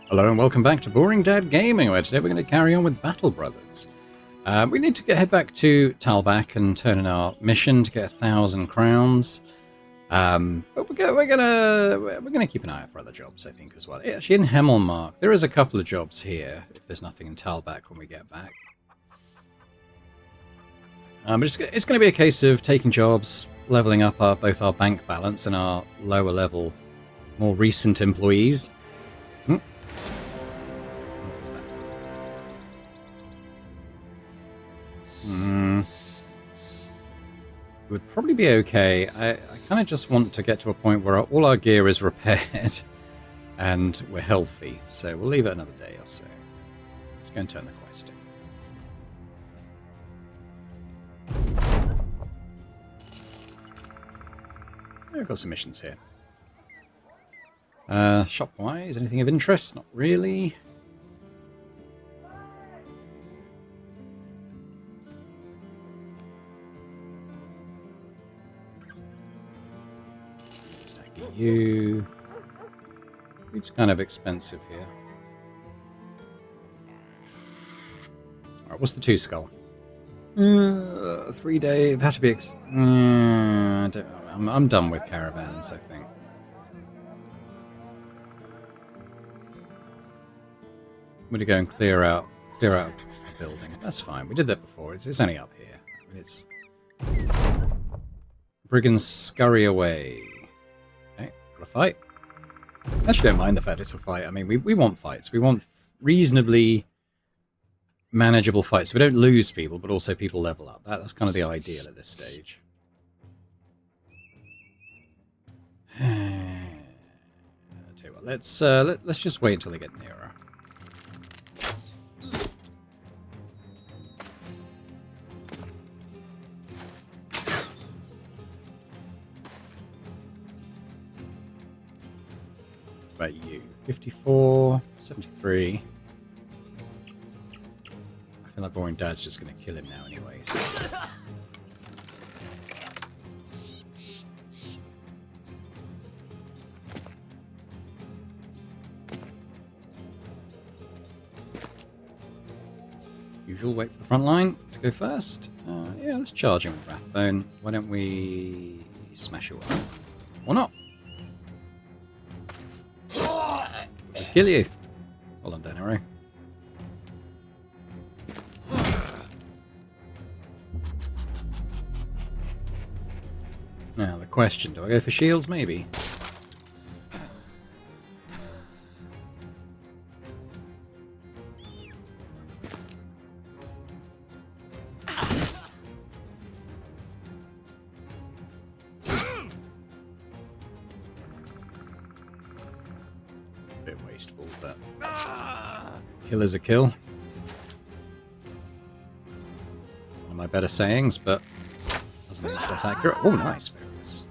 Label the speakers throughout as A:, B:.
A: Hello and welcome back to Boring Dad Gaming, where today we're going to carry on with Battle Brothers. We need to head back to Talbak and turn in our mission to get 1,000 crowns. But we're gonna keep an eye out for other jobs, I think, as well. Actually, in Hemmelmark, there is a couple of jobs here, if there's nothing in Talbak when we get back. But it's going to be a case of taking jobs, leveling up both our bank balance and our lower level, more recent employees. What was that? It would probably be okay. I kind of just want to get to a point where all our gear is repaired and we're healthy. So we'll leave it another day or so. Let's go and turn the quest in. We've got some missions here. Shop-wise, anything of interest? Not really. Stacking you. It's kind of expensive here. Alright, what's the 2 skull? 3 day. It'd have to be. I'm done with caravans, I think. I'm going to go and clear out the building. That's fine. We did that before. It's only up here. I mean, it's brigands scurry away. Okay, got a fight. I actually don't mind the fact it's a fight. I mean, we want fights. We want reasonably manageable fights. So we don't lose people, but also people level up. That's kind of the ideal at this stage. I'll tell you what, let's just wait until they get nearer. What about you? 54, 73. I feel like Boring Dad's just going to kill him now anyways. Usual, wait for the front line to go first. Yeah, let's charge him with Wrathbone. Why don't we smash you up? Or not? Just kill you. Well done, Danero. Now the question, do I go for shields maybe? Bit wasteful, but kill is a kill. One of my better sayings, but doesn't mean it's less accurate. Oh, nice, focus.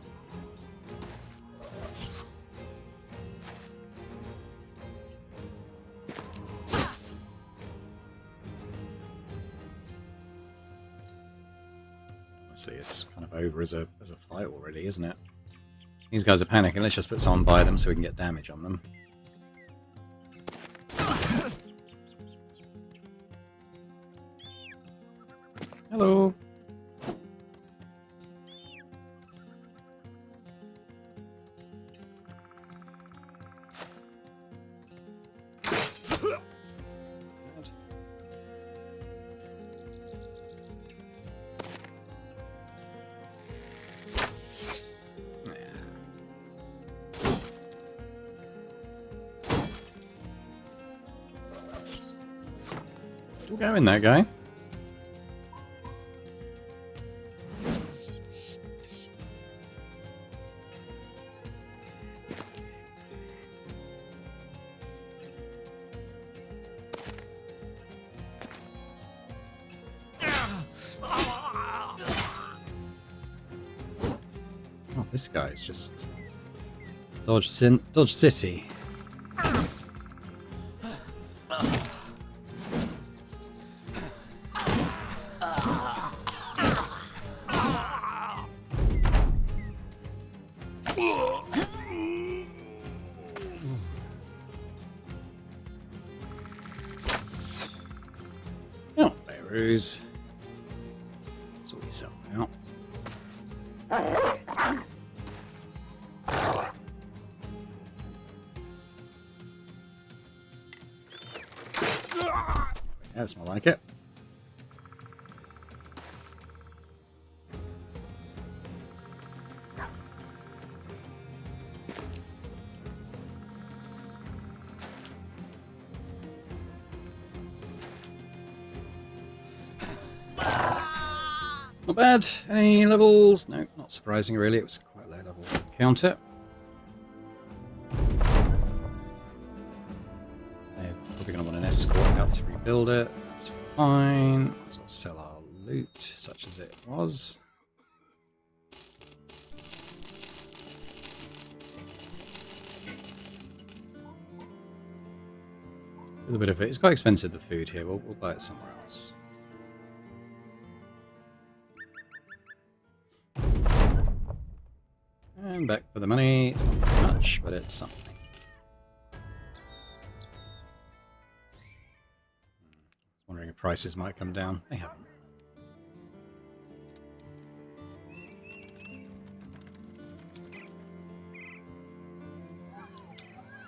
A: Honestly, it's kind of over as a fight already, isn't it? These guys are panicking. Let's just put someone by them so we can get damage on them. Hello. Still going, that guy. Oh, this guy's just Dodge City. kangaroos. Sort yourself out. Yeah, that's more like it. Not bad. Any levels? No, not surprising really. It was quite a low level encounter. They're probably going to want an escort out to rebuild it. That's fine. Might as well sell our loot, such as it was. A little bit of it. It's quite expensive, the food here. We'll buy it somewhere else. And back for the money. It's not very much, but it's something. Wondering if prices might come down. They haven't.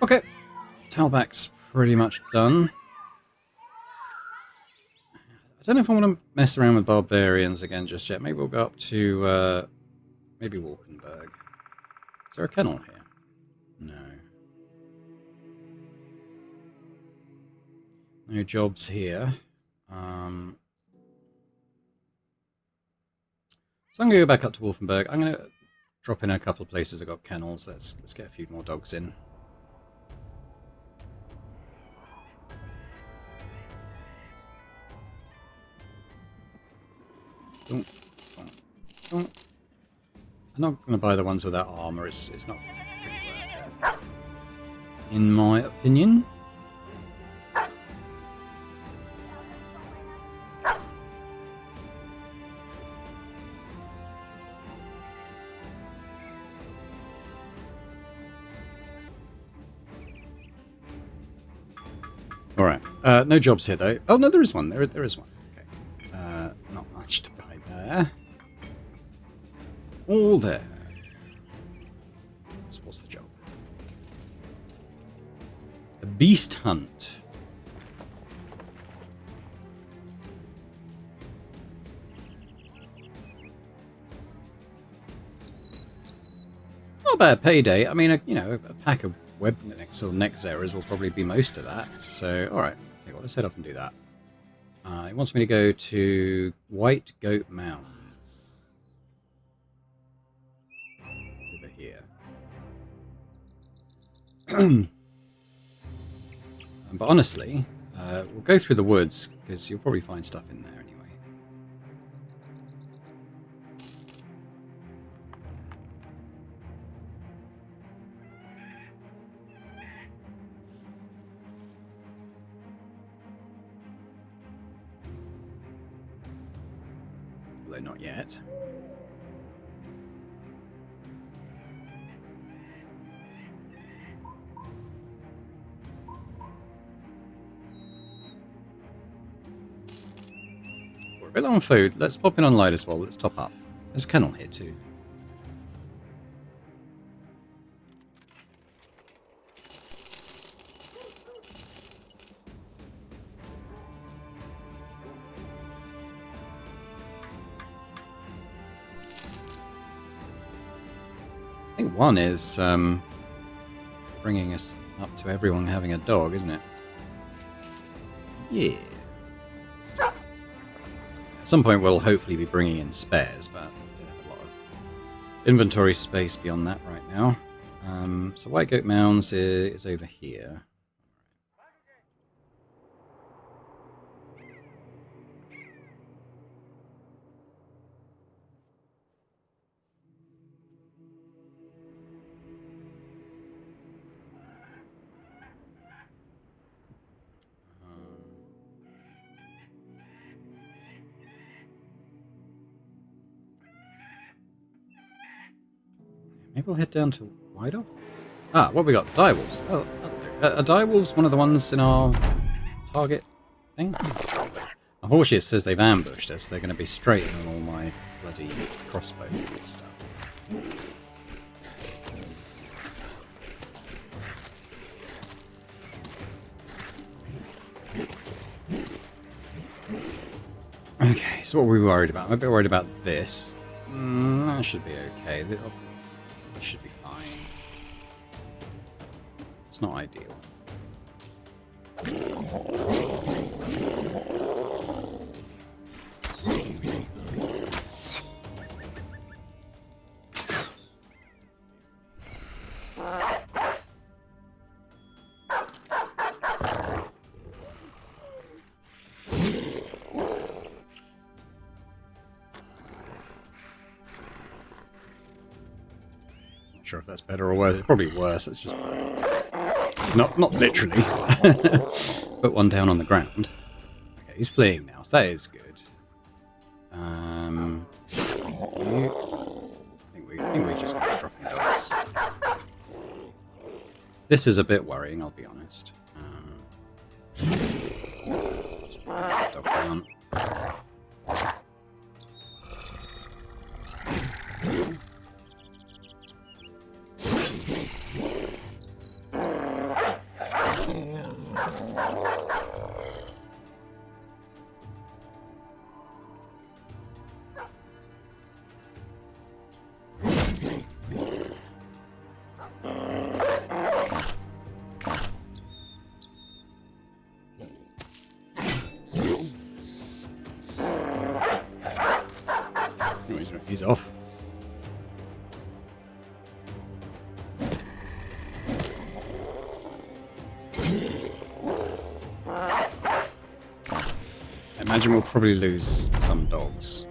A: Okay. Talbach's pretty much done. I don't know if I want to mess around with barbarians again just yet. Maybe we'll go up to maybe Walkenberg. Is there a kennel here? No. No jobs here. So I'm going to go back up to Wolfenberg. I'm going to drop in a couple of places that got kennels. Let's get a few more dogs in. Don't. I'm not going to buy the ones without armor. It's not really worth it, in my opinion. All right. No jobs here though. Oh no, there is one. There is one. Okay. Not much to buy there. All there. So what's the job? A beast hunt. Not a bad payday. I mean, you know, a pack of web necks or neck zerers will probably be most of that. So, all right. Okay, well, let's head off and do that. It wants me to go to White Goat Mounds. Over here. But honestly, we'll go through the woods because you'll probably find stuff in there anyway. Although not yet. We're a bit low on food. Let's pop in on light as well. Let's top up. There's a kennel here too. I think one is bringing us up to everyone having a dog, isn't it? Yeah. At some point we'll hopefully be bringing in spares, but we don't have a lot of inventory space beyond that right now. So White Goat Mounds is over here. Maybe we'll head down to Whiteoff? Ah, what have we got? Direwolves. Oh, are direwolves one of the ones in our target thing? Unfortunately, it says they've ambushed us. They're going to be straight in on all my bloody crossbow stuff. Okay, so what were we worried about? I'm a bit worried about this. That should be okay. This should be fine. It's not ideal. Not sure if that's better or worse. It's probably worse. It's just not literally. Put one down on the ground. Okay, he's fleeing now, so that is good. I think we just got dropping dogs. This is a bit worrying, I'll be honest. Let's put that dog down. He's off. I imagine we'll probably lose some dogs.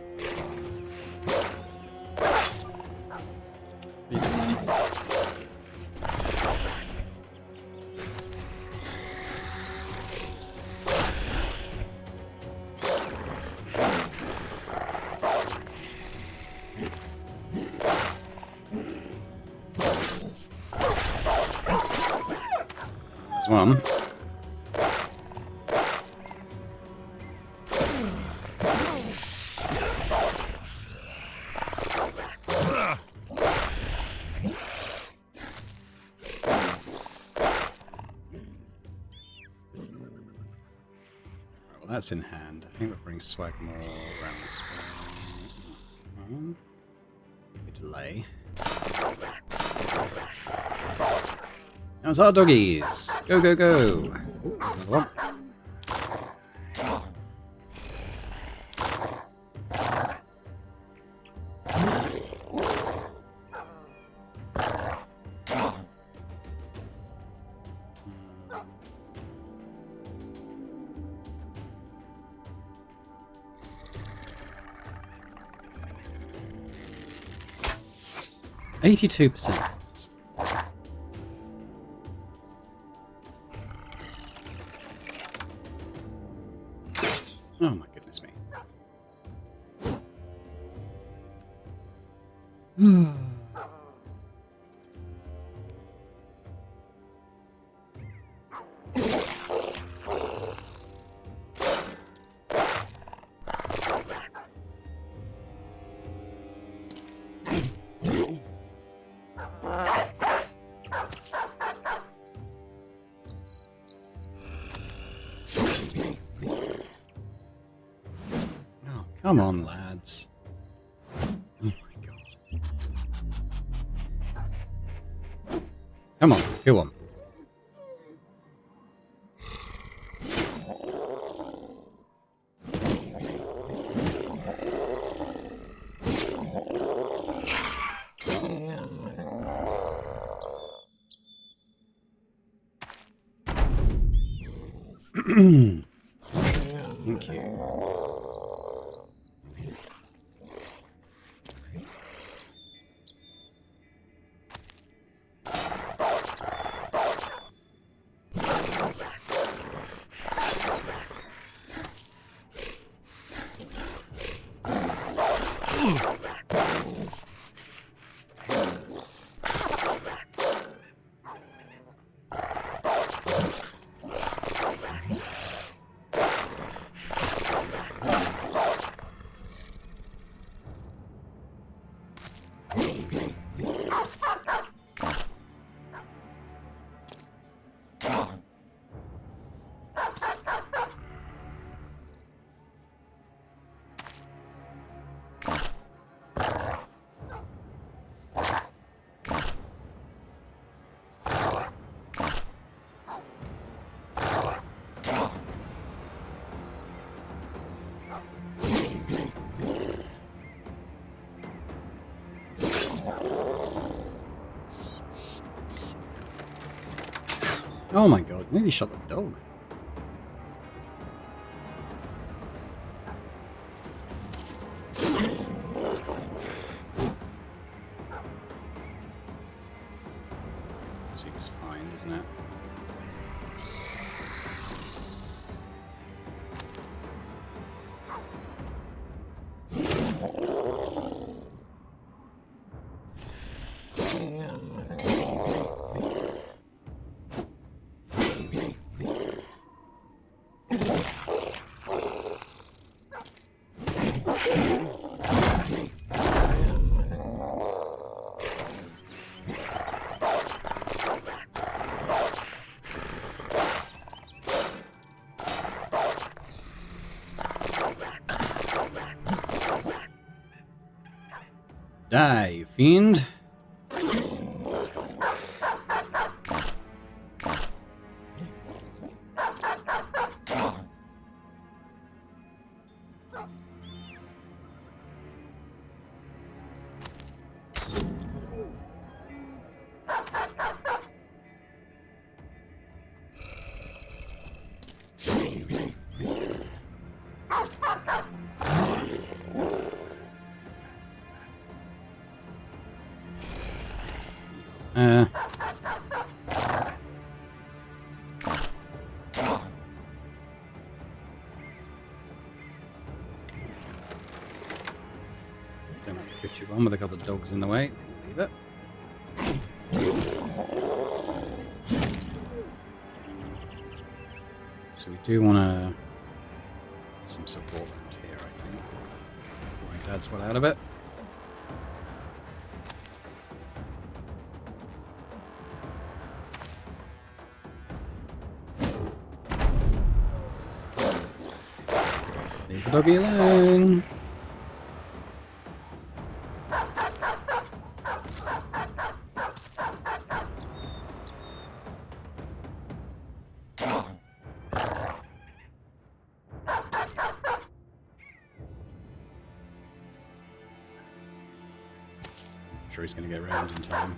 A: There's one. Well, that's in hand. I think we'll bring Swag more around this way. Delay. How's our doggies? Go, go, go! Ooh, there's another one. %. Oh my goodness me. Come on, lads. Oh my god. Come on, kill one. Thank you. Oh my god, nearly shot the dog. Seems fine, doesn't it? Die, you fiend. Don't have the 51 with a couple of dogs in the way. Leave it. So we do want to some support around here, I think. My dad's well out of it. Leave the doggy alone. Sure he's going to get around in time.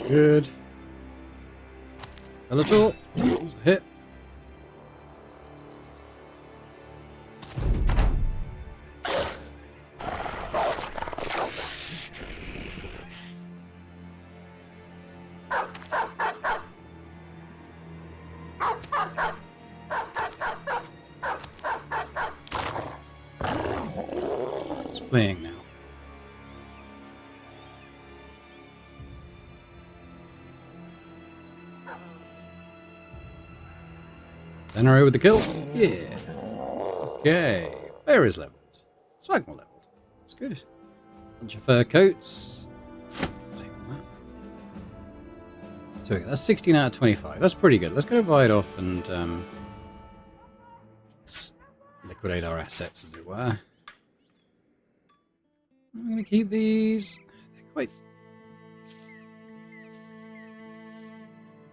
A: Good. A little. It's a hit. It's fleeing now. Mercenary with the kill. Yeah. Okay. Bear is leveled. Swag more leveled. That's good. Bunch of fur coats. Take on that. So that's 16 out of 25. That's pretty good. Let's go buy it off and liquidate our assets, as it were. I'm going to keep these. They're quite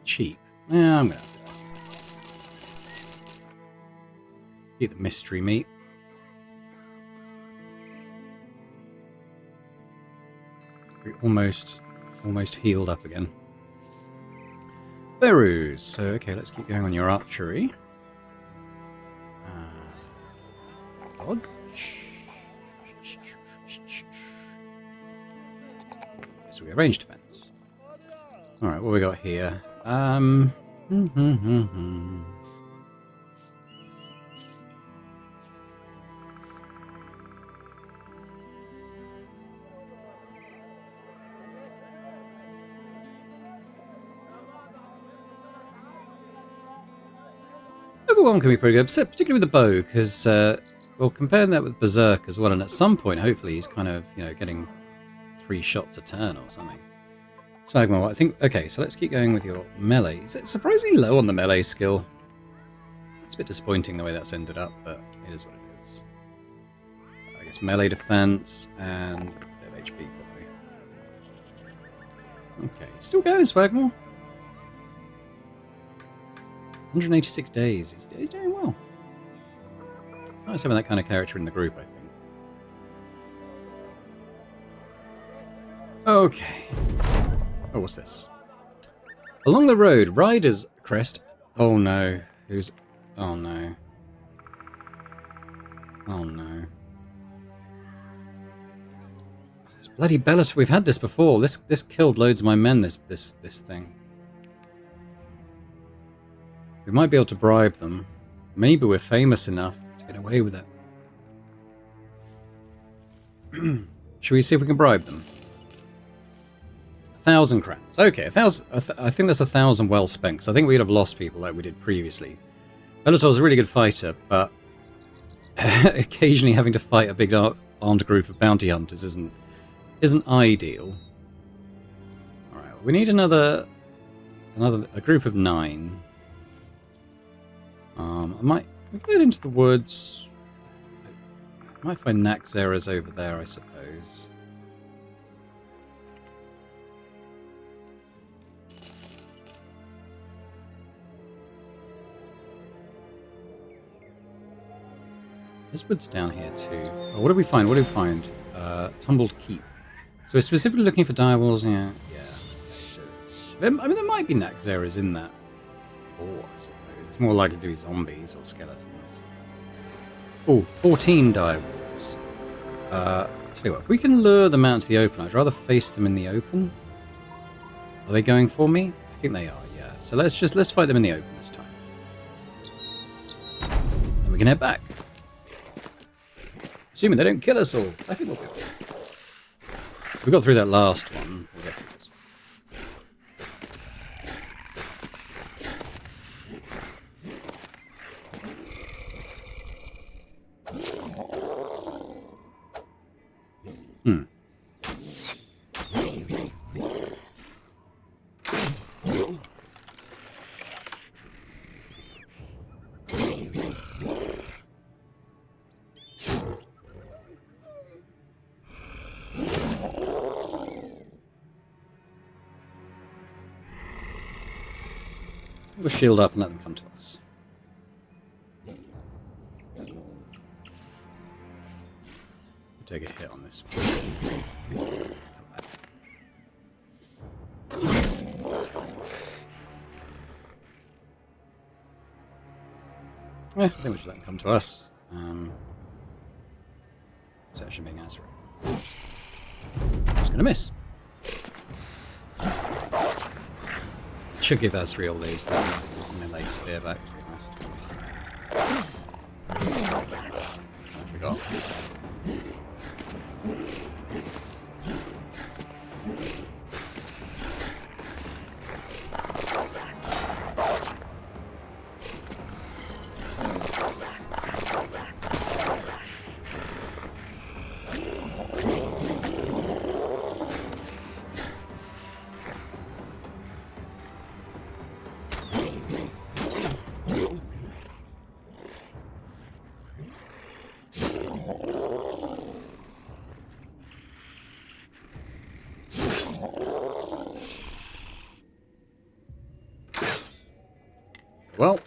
A: cheap. Yeah, I'm going to keep the mystery meat. We're almost healed up again. Berus. So, okay, let's keep going on your archery. Dodge. So we have range defense. Alright, what we got here? Level 1 can be pretty good, particularly with the bow, because we'll compare that with Berserk as well, and at some point, hopefully, he's kind of, getting 3 shots a turn or something. Swagmore, I think, okay, so let's keep going with your melee. It's surprisingly low on the melee skill. It's a bit disappointing the way that's ended up, but it is what it is. I guess melee defense and a bit of HP, probably. Okay, still going, Swagmore. 186 days. He's doing well. Nice having that kind of character in the group, I think. Okay. Oh, what's this? Along the road, riders crest. Oh no. Who's... Oh no. Oh no. This bloody Bellator. We've had this before. This killed loads of my men, this thing. We might be able to bribe them. Maybe we're famous enough to get away with it. Should we see if we can bribe them? 1,000 crowns. Okay, 1,000. I think that's 1,000 well spent. Because I think we'd have lost people like we did previously. Bellator's a really good fighter, but occasionally having to fight a big armed group of bounty hunters isn't ideal. All right, well, we need a group of 9. We can get into the woods. I might find Naxxera's over there, I suppose. This wood's down here too. Oh, what did we find? What did we find? Tumbled Keep. So we're specifically looking for direwolves. Yeah. Okay, so there might be Naxxera's in that. Oh, I suppose. It's more likely to be zombies or skeletons. Oh, 14 direwolves. Tell you what, if we can lure them out into the open, I'd rather face them in the open. Are they going for me? I think they are, yeah. So let's fight them in the open this time. And we can head back. Assuming they don't kill us all. I think we'll be alright. We got through that last one. We'll get through this one. We'll shield up and let them come to us. We'll take a hit on this one. Yeah, I think we should let them come to us. It's actually being answered. Just gonna miss. Should give us real these melee spear back, to be honest. I forgot. Well,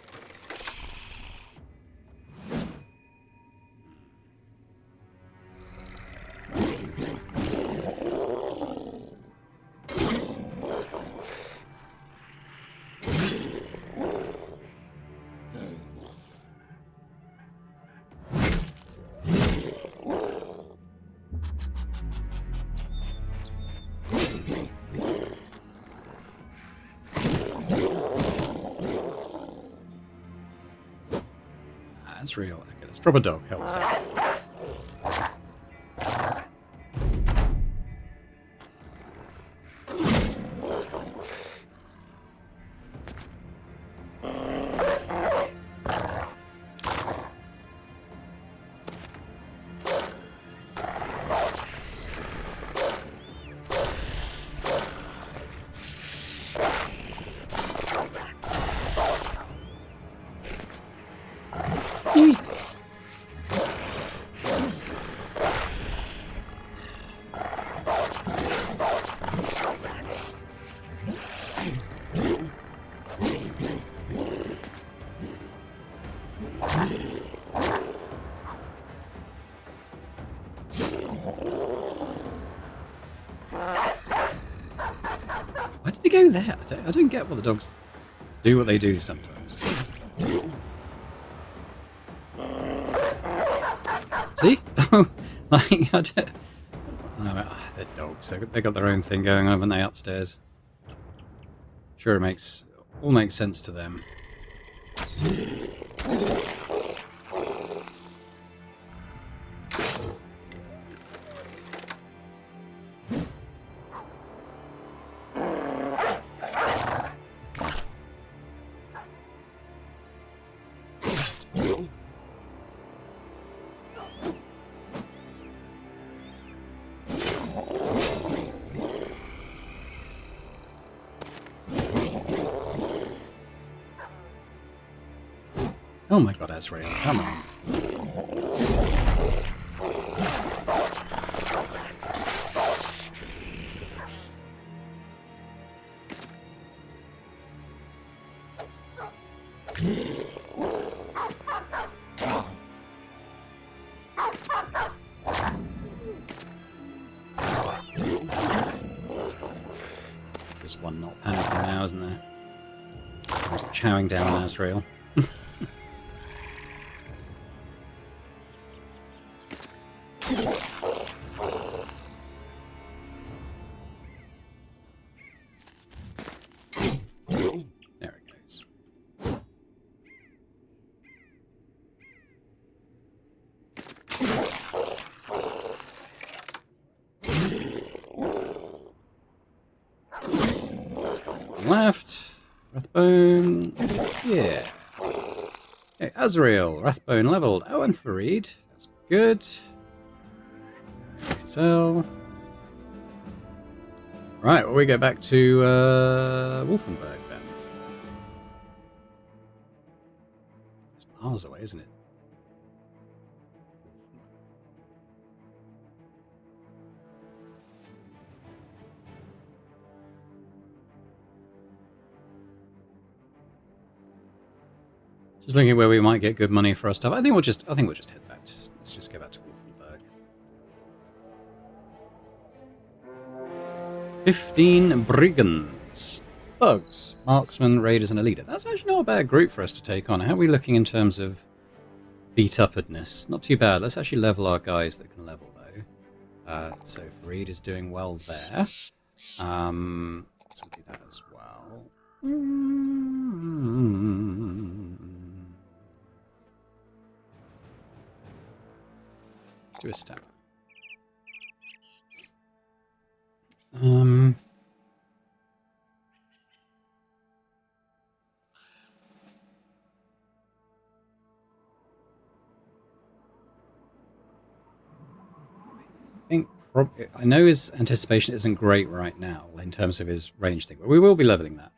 A: that's real. Okay, let's drop a dog. Help us out. Why did he go there? I don't get what the dogs do what they do sometimes. See? Like, I don't... they're dogs. They got their own thing going on, haven't they, upstairs? Sure, all makes sense to them. Oh my god, Azrael, come on. There's just one not panicking now, isn't there? Just chowing down on Azrael. Left. Rathbone. Yeah. Okay, Azrael. Rathbone leveled. Oh, and Farid. That's good. SSL. Right, well, we go back to Wolfenberg then. It's miles away, isn't it? Just looking at where we might get good money for our stuff. I think we'll just head back. Let's just go back to Wolfenberg. 15 brigands, thugs, marksmen, raiders, and a leader. That's actually not a bad group for us to take on. How are we looking in terms of beat-uppedness? Not too bad. Let's actually level our guys that can level though. So Farid is doing well there. So we'll do that as well. Do a stamina. I know his anticipation isn't great right now in terms of his range thing, but we will be leveling that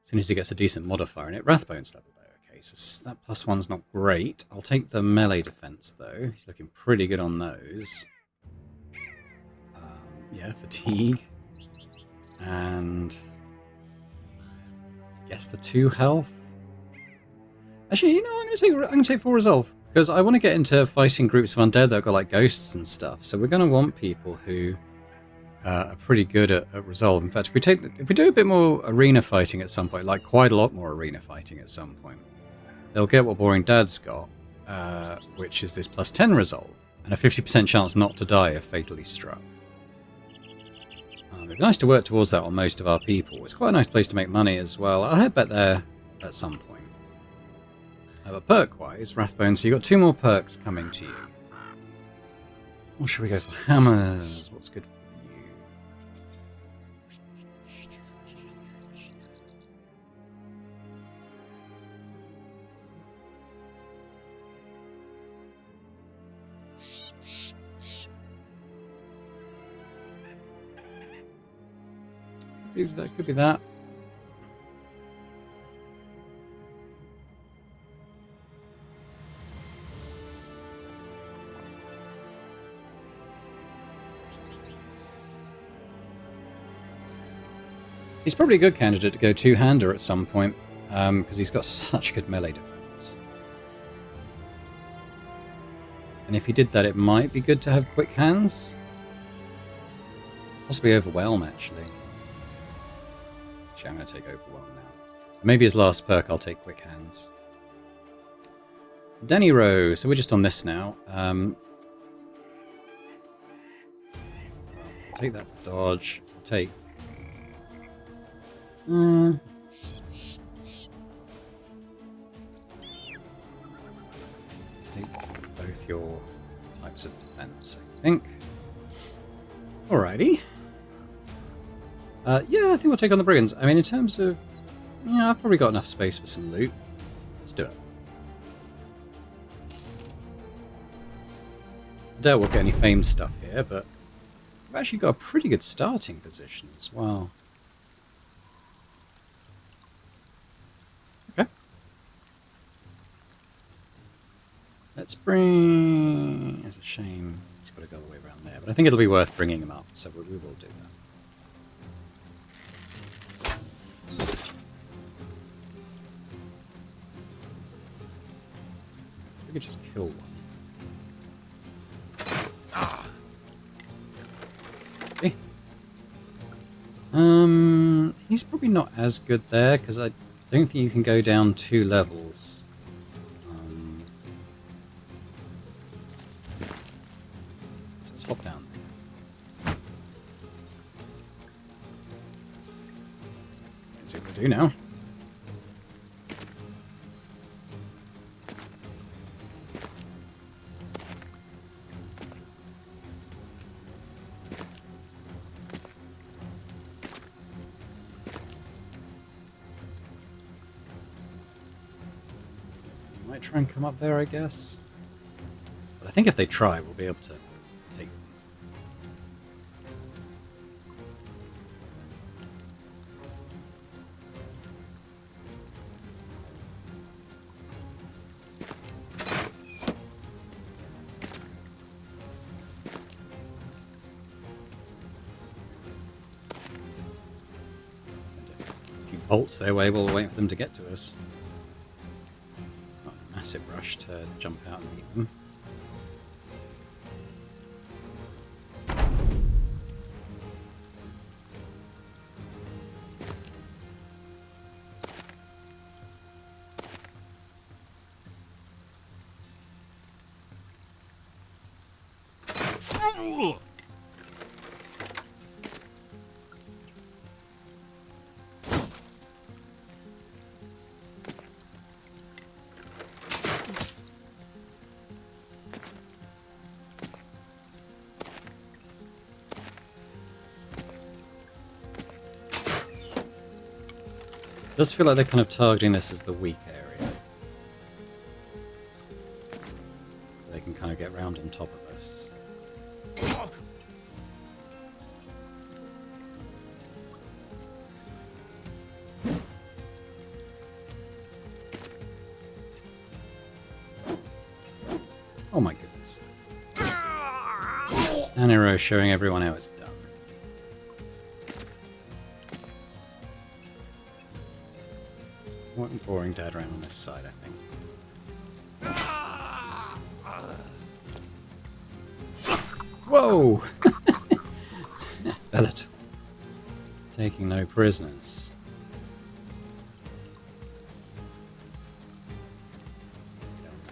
A: as soon as he gets a decent modifier in it. Rathbone's level though. Okay, so that +1's not great. I'll take the melee defense though. He's looking pretty good on those. Yeah, fatigue, and I guess the 2 health. Actually, you know, I'm gonna take 4 resolve because I want to get into fighting groups of undead that have got like ghosts and stuff. So we're gonna want people who are pretty good at resolve. In fact, if we do a bit more arena fighting at some point, like quite a lot more arena fighting at some point, they'll get what Boring Dad's got, which is this +10 resolve and a 50% chance not to die if fatally struck. It'd be nice to work towards that on most of our people. It's quite a nice place to make money as well. I'll head back there at some point. But perk-wise, Rathbone, so you've got 2 more perks coming to you. Or should we go for hammers? What's good for you? That could be that. He's probably a good candidate to go 2-hander at some point, because he's got such good melee defense. And if he did that, it might be good to have quick hands. Possibly overwhelm, actually. Actually, I'm going to take overwhelm now. Maybe his last perk, I'll take quick hands. Danny Rowe. So we're just on this now. I'll take that for dodge. I'll take... take both your types of defense, I think. Alrighty. Yeah, I think we'll take on the brigands. I mean, in terms of... Yeah, I've probably got enough space for some loot. Let's do it. I doubt we'll get any famed stuff here, but we've actually got a pretty good starting position as well. Okay. Let's bring... It's a shame he's got to go all the way around there, but I think it'll be worth bringing him up, so we will do that. We could just kill one. Okay. He's probably not as good there, because I don't think you can go down 2 levels. So let's hop down. Let's see what we do now. Might try and come up there, I guess. But I think if they try, we'll be able to take them. Send a few bolts their way while we're waiting for them to get to us. Massive rush to jump out and meet them. It does feel like they're kind of targeting this as the weak area. They can kind of get round on top of us. Oh my goodness. An arrow showing everyone how it's done. What boring dad around on this side, I think. Whoa! Bellator. Taking no prisoners.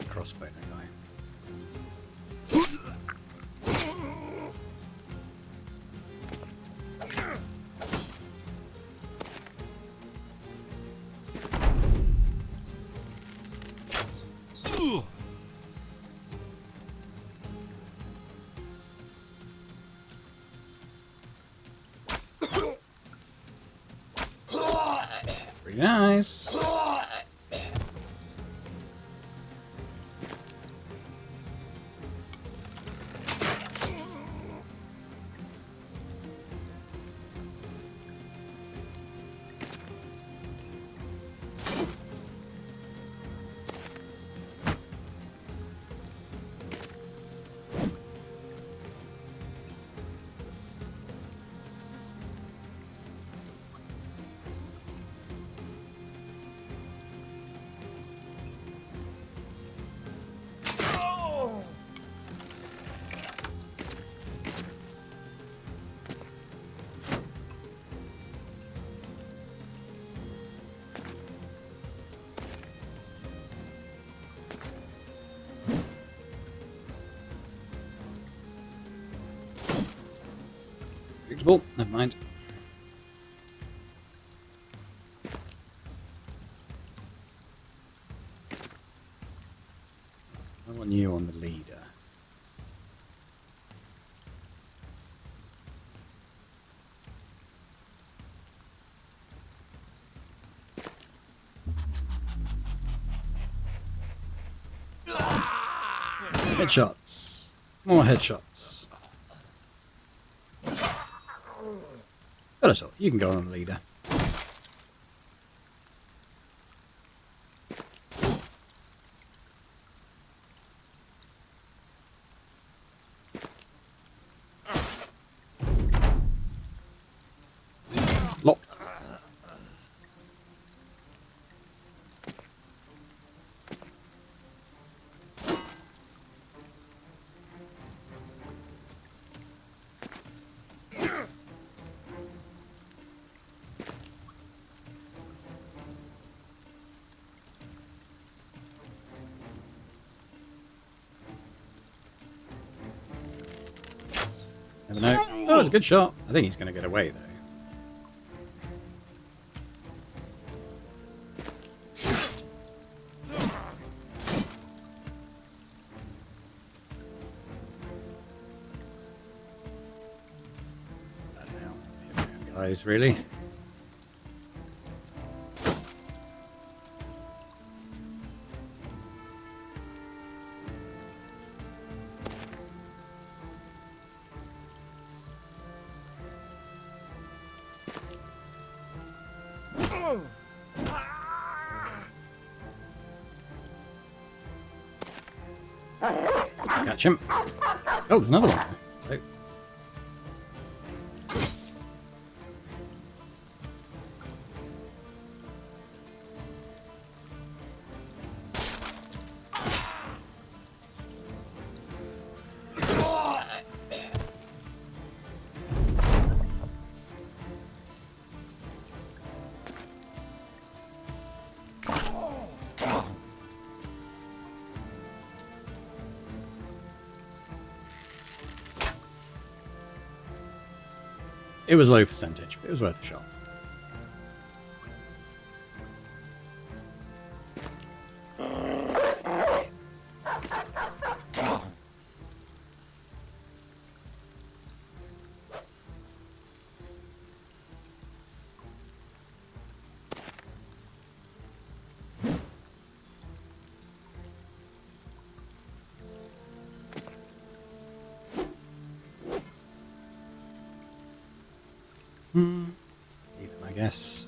A: Crossbow guy. Pretty nice. predictable. Never mind. I want you on the leader. Headshots. More headshots. But that's all. You can go on the leader. Lock. Never know. Oh, it's a good shot. I think he's going to get away, though. Guys, really? Catch him. Oh, there's another one. Oh. It was low percentage, but it was worth a shot. Even, I guess.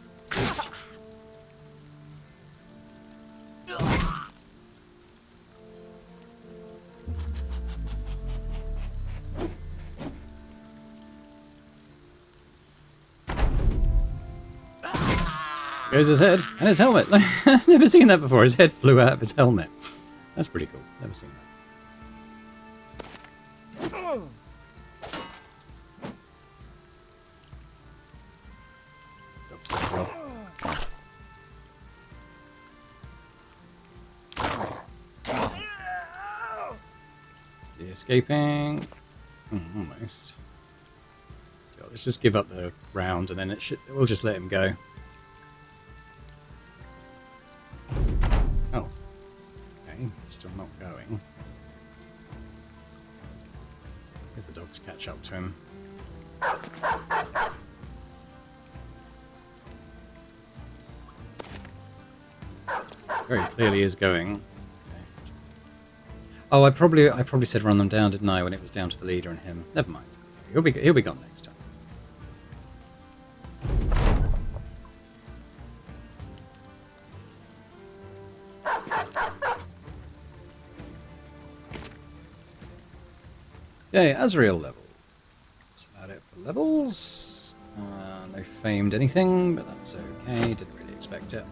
A: Goes his head and his helmet. I've never seen that before. His head flew out of his helmet. That's pretty cool. Never seen that. Is he escaping? Almost. So let's just give up the round and then we'll just let him go. Oh. Okay, still not going. If the dogs catch up to him. Very clearly is going. Okay. Oh, I probably said run them down, didn't I, when it was down to the leader and him. Never mind. He'll be gone next time. Okay, Azrael level. That's about it for levels. No famed anything, but that's okay. Didn't really expect it.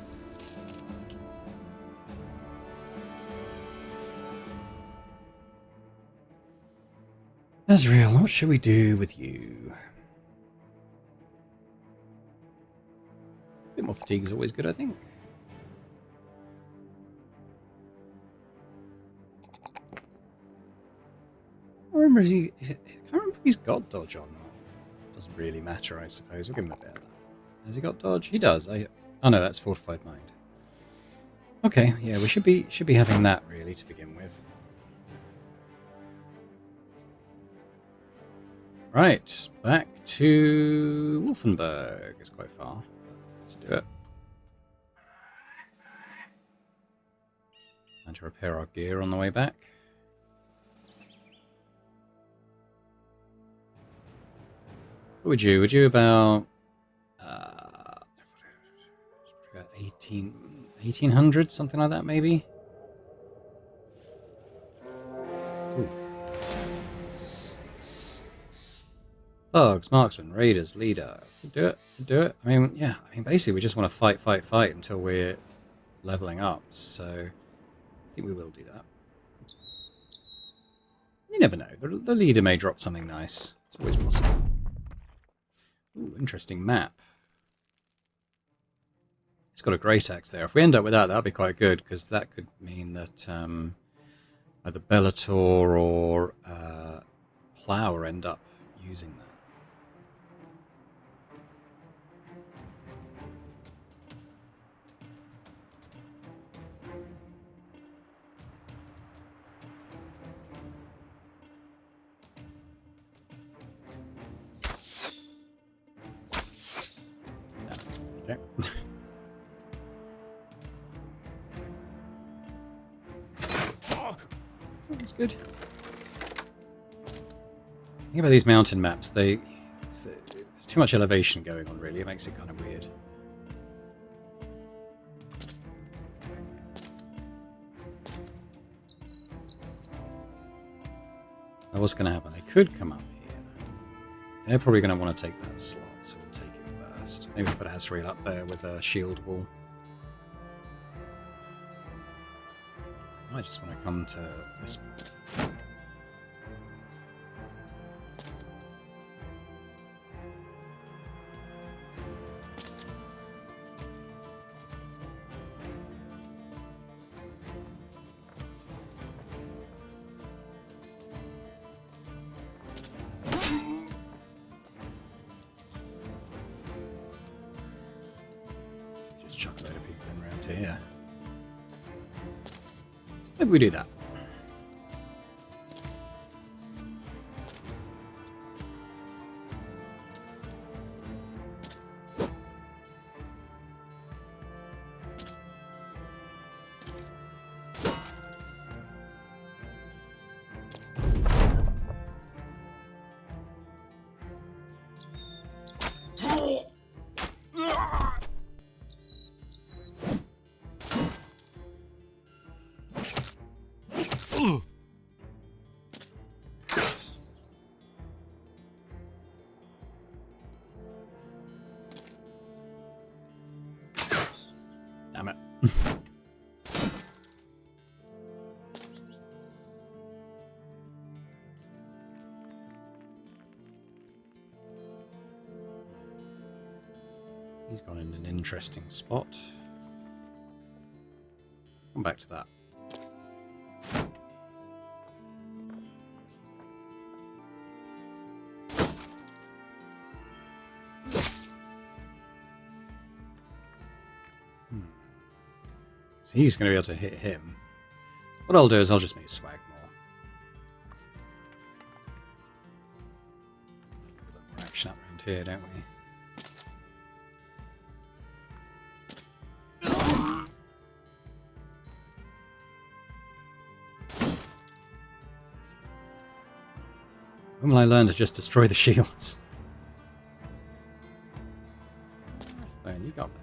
A: Azrael, what should we do with you? A bit more fatigue is always good, I think. I can't remember if he's got dodge or not. doesn't really matter, I suppose. We'll give him a bit of that. Has he got dodge? He does. Oh no, that's fortified mind. Okay, yeah, we should be having that really to begin with. Right, back to Wolfenburg. It's quite far. Let's do it. And to repair our gear on the way back. What would you? Would you about 1800, something like that, maybe? Ooh. Thugs, marksman, raiders, leader. Do it, do it. I mean, yeah. I mean, basically, we just want to fight, fight, fight until we're leveling up. So, I think we will do that. You never know. The leader may drop something nice. It's always possible. Ooh, interesting map. It's got a great axe there. If we end up with that, that'll be quite good, because that could mean that either Bellator or Plower end up using that. Okay. That's good. The thing about these mountain maps, there's too much elevation going on, really. It makes it kind of weird. Now, what's going to happen? They could come up here. They're probably going to want to take that slot, so we'll take it first. Maybe put Asriel up there with a shield wall. I just want to come to this point. Just chuck a load of people in around here. Maybe we do that. Damn it. He's gone in an interesting spot. Come back to that. So he's going to be able to hit him. What I'll do is I'll just make swag more. A little more action up around here, don't we? When will I learn to just destroy the shields? Fine, you got me.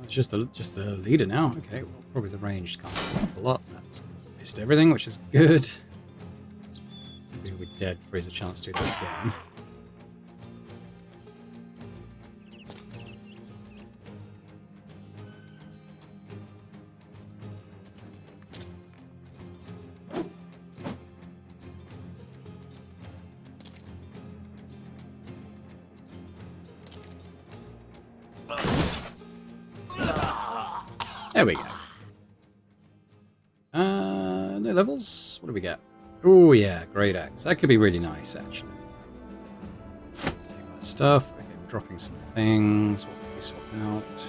A: Just the leader now. Okay, well, probably the ranged can't do an awful lot. That's missed everything, which is good. Maybe he'll be dead before he has a chance to do that again. There we go. No levels? What do we get? Oh yeah, great axe. That could be really nice, actually. Let's take my stuff. Okay, we're dropping some things. What can we swap out?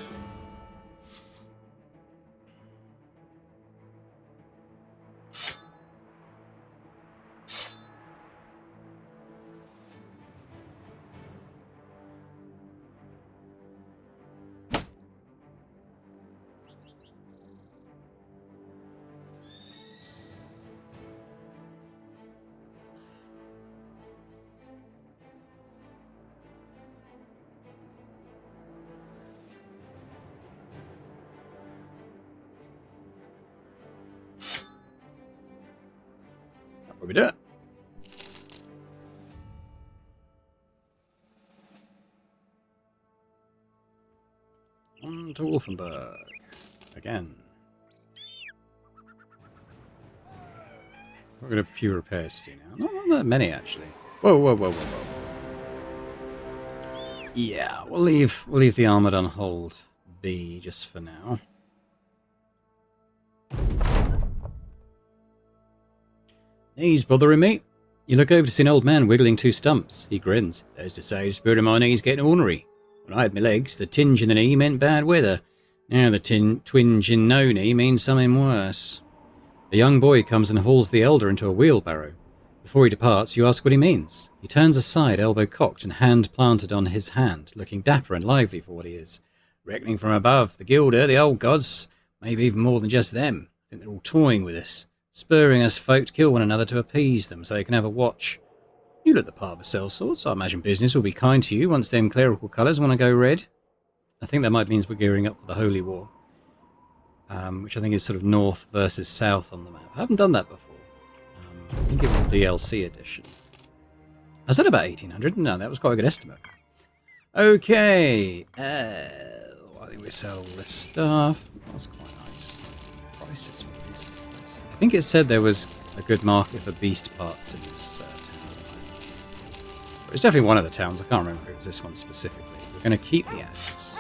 A: What we do it? On to Wolfenburg. Again. We've got a few repairs to do now. Not that many, actually. Whoa, whoa, whoa, whoa, whoa. Yeah, we'll leave the armored on hold B just for now. Knees bothering me? You look over to see an old man wiggling two stumps. He grins. There's to say, the spirit of my knees getting ornery. When I had my legs, the tinge in the knee meant bad weather. Now the twinge in no knee means something worse. A young boy comes and hauls the elder into a wheelbarrow. Before he departs, you ask what he means. He turns aside, elbow cocked and hand planted on his hand, looking dapper and lively for what he is. Reckoning from above, the Gilder, the old gods, maybe even more than just them. I think they're all toying with us. Spurring us folk to kill one another to appease them so they can have a watch. You look the part of a sellsword, so I imagine business will be kind to you once them clerical colours want to go red. I think that might mean we're gearing up for the Holy War, which I think is sort of north versus south on the map. I haven't done that before. I think it was a DLC edition. I said about 1800. No, that was quite a good estimate. Okay. I think we sell all this stuff. That's quite nice. Prices. I think it said there was a good market for beast parts in this town. It's definitely one of the towns. I can't remember if it was this one specifically. We're going to keep the axe.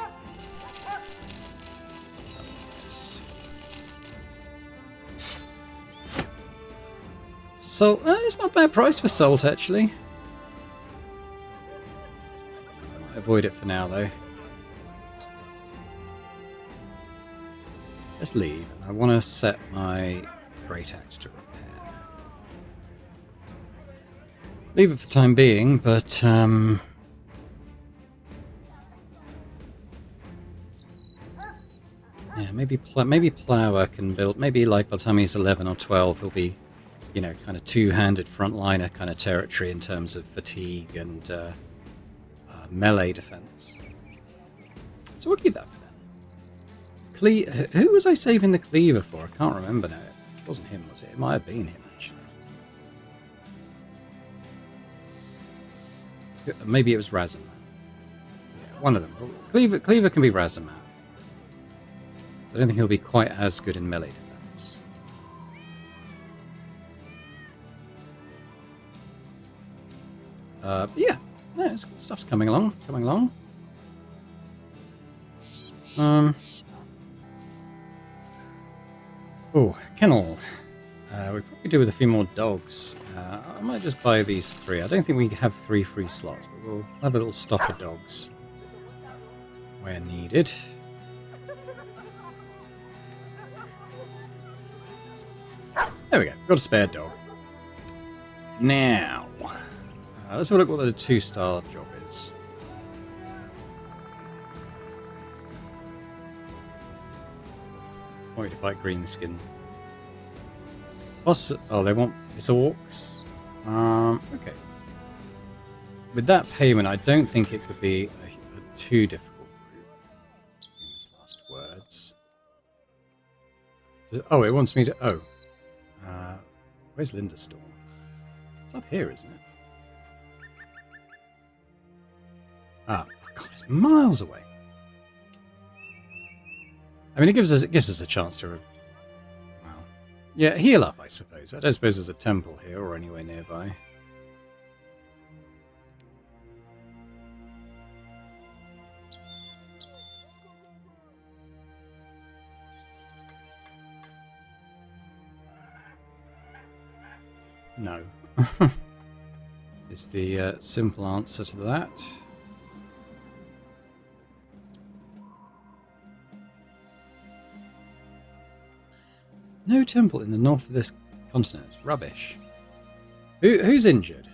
A: Salt. It's not a bad price for salt, actually. I might avoid it for now, though. Let's leave. I want to set my great axe to repair. Leave it for the time being, but yeah, maybe Plower can build. Maybe like by the time he's 11 or 12, he'll be, you know, kind of two-handed frontliner kind of territory in terms of fatigue and melee defense. So we'll keep that for now. Who was I saving the cleaver for? I can't remember now. It wasn't him, was it? It might have been him, actually. Maybe it was Razamat. Yeah, one of them. Cleaver can be Razamat. So I don't think he'll be quite as good in melee defense. But yeah, stuff's coming along. Oh, kennel. We probably do with a few more dogs. I might just buy these 3. I don't think we have 3 free slots, but we'll have a little stock of dogs where needed. There we go. Got a spare dog. Now, let's have a look what the 2-star job is. Want me to fight greenskins? Oh, they want... It's orcs? Okay. With that payment, I don't think it could be a too difficult route. Famous last words. Oh, it wants me to... Oh. Where's Lindastorm? It's up here, isn't it? Ah, oh God, it's miles away. I mean, it gives us a chance to... Well, yeah, heal up, I suppose. I don't suppose there's a temple here or anywhere nearby. No. Is the simple answer to that. No temple in the north of this continent. It's rubbish. Who's injured?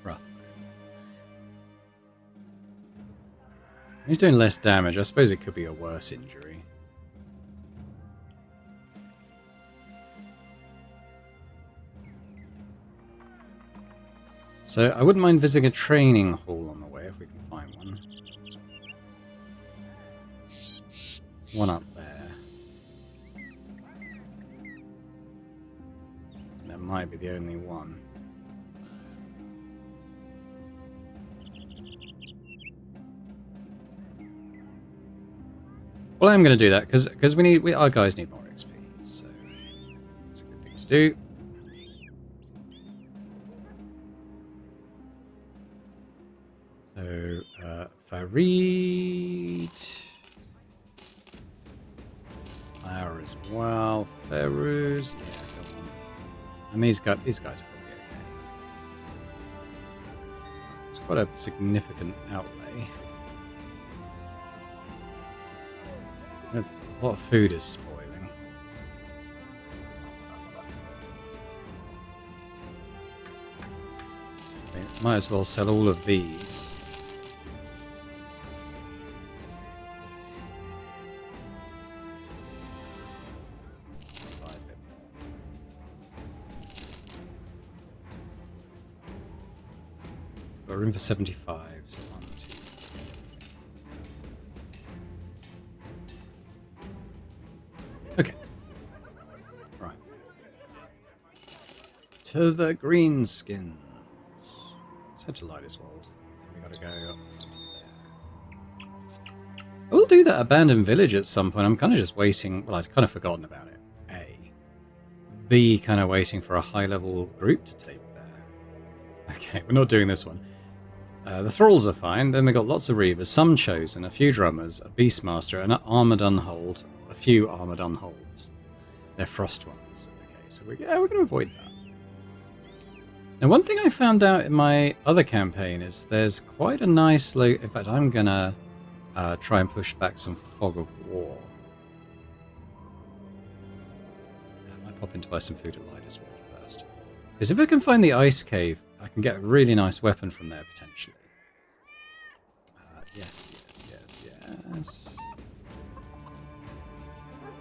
A: Wrath. He's doing less damage. I suppose it could be a worse injury. So I wouldn't mind visiting a training hall on the way if we can find one. There's one up there. That might be the only one. Well, I'm going to do that because our guys need more XP, so it's a good thing to do. So, Farid, Flower as well, Feruz, yeah, come on. And these guys are probably okay. It's quite a significant outlay. A lot of food is spoiling. Might as well sell all of these. Got room for 75. So 1, 2. Okay. Right. To the greenskins. Let's head to Lighterswold. We gotta go up to there. I will do that abandoned village at some point. I'm kind of just waiting. Well, I'd kind of forgotten about it. A. B, kind of waiting for a high-level group to take there. Okay, we're not doing this one. The thralls are fine. Then we got lots of reavers, some chosen, a few drummers, a beastmaster, and an armored unhold. A few armored unholds. They're frost ones. Okay, so we're going to avoid that. Now, one thing I found out in my other campaign is there's quite a nice... In fact, I'm going to try and push back some fog of war. I might pop in to buy some food at Lighterswold first. Because if I can find the ice cave, I can get a really nice weapon from there, potentially. Yes.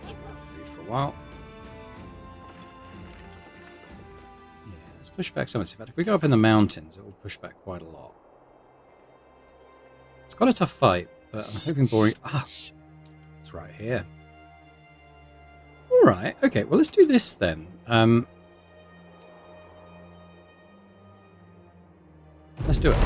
A: Food for a while. Yeah, let's push back some of this. In fact, if we go up in the mountains, it will push back quite a lot. It's quite a tough fight, but I'm hoping boring... Ah! It's right here. Alright, okay, well let's do this then. Let's do it.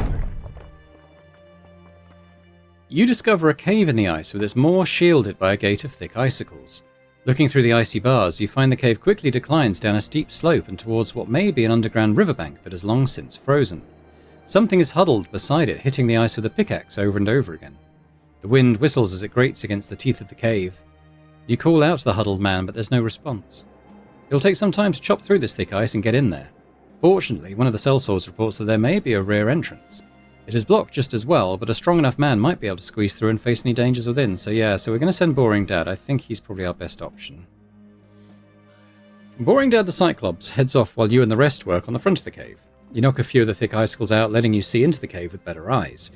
A: You discover a cave in the ice with its maw shielded by a gate of thick icicles. Looking through the icy bars, you find the cave quickly declines down a steep slope and towards what may be an underground riverbank that has long since frozen. Something is huddled beside it, hitting the ice with a pickaxe over and over again. The wind whistles as it grates against the teeth of the cave. You call out to the huddled man, but there's no response. It'll take some time to chop through this thick ice and get in there. Fortunately, one of the sellswords reports that there may be a rear entrance. It is blocked just as well, but a strong enough man might be able to squeeze through and face any dangers within. So we're going to send Boring Dad. I think he's probably our best option. Boring Dad the Cyclops heads off while you and the rest work on the front of the cave. You knock a few of the thick icicles out, letting you see into the cave with better eyes.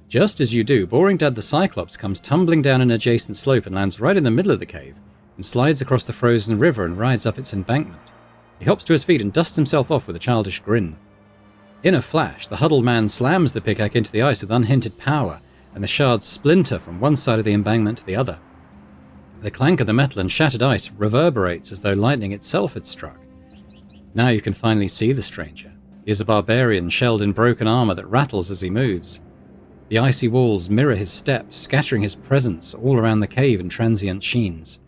A: Just as you do, Boring Dad the Cyclops comes tumbling down an adjacent slope and lands right in the middle of the cave, and slides across the frozen river and rides up its embankment. He hops to his feet and dusts himself off with a childish grin. In a flash, the huddled man slams the pickaxe into the ice with unhindered power, and the shards splinter from one side of the embankment to the other. The clank of the metal and shattered ice reverberates as though lightning itself had struck. Now you can finally see the stranger. He is a barbarian shelled in broken armor that rattles as he moves. The icy walls mirror his steps, scattering his presence all around the cave in transient sheens.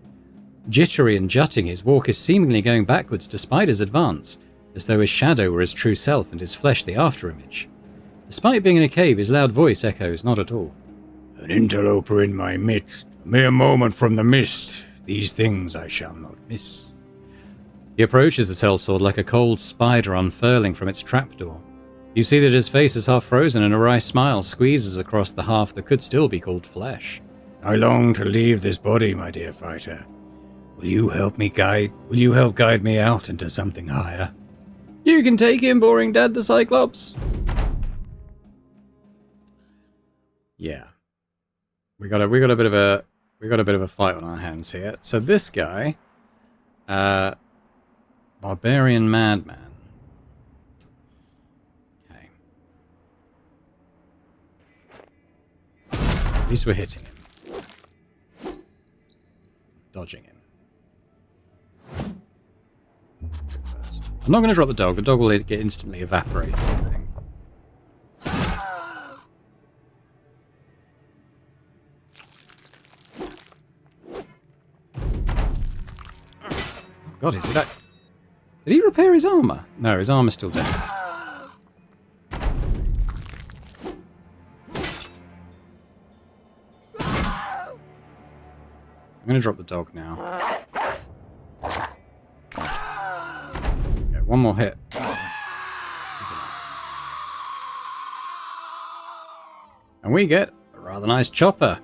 A: Jittery and jutting, his walk is seemingly going backwards despite his advance, as though his shadow were his true self and his flesh the afterimage. Despite being in a cave, his loud voice echoes not at all.
B: An interloper in my midst, a mere moment from the mist. These things I shall not miss.
A: He approaches the sellsword like a cold spider unfurling from its trapdoor. You see that his face is half frozen and a wry smile squeezes across the half that could still be called flesh.
B: I long to leave this body, my dear fighter. Will you help guide me out into something higher?
A: You can take him, Boring Dad the Cyclops. Yeah. We got a bit of a fight on our hands here. So this guy, Barbarian Madman. Okay. At least we're hitting him. Dodging him. First. I'm not going to drop the dog. The dog will get instantly evaporated, I think. God, is he that... Did he repair his armor? No, his armor's still dead. I'm going to drop the dog now. Okay, one more hit. And we get a rather nice chopper.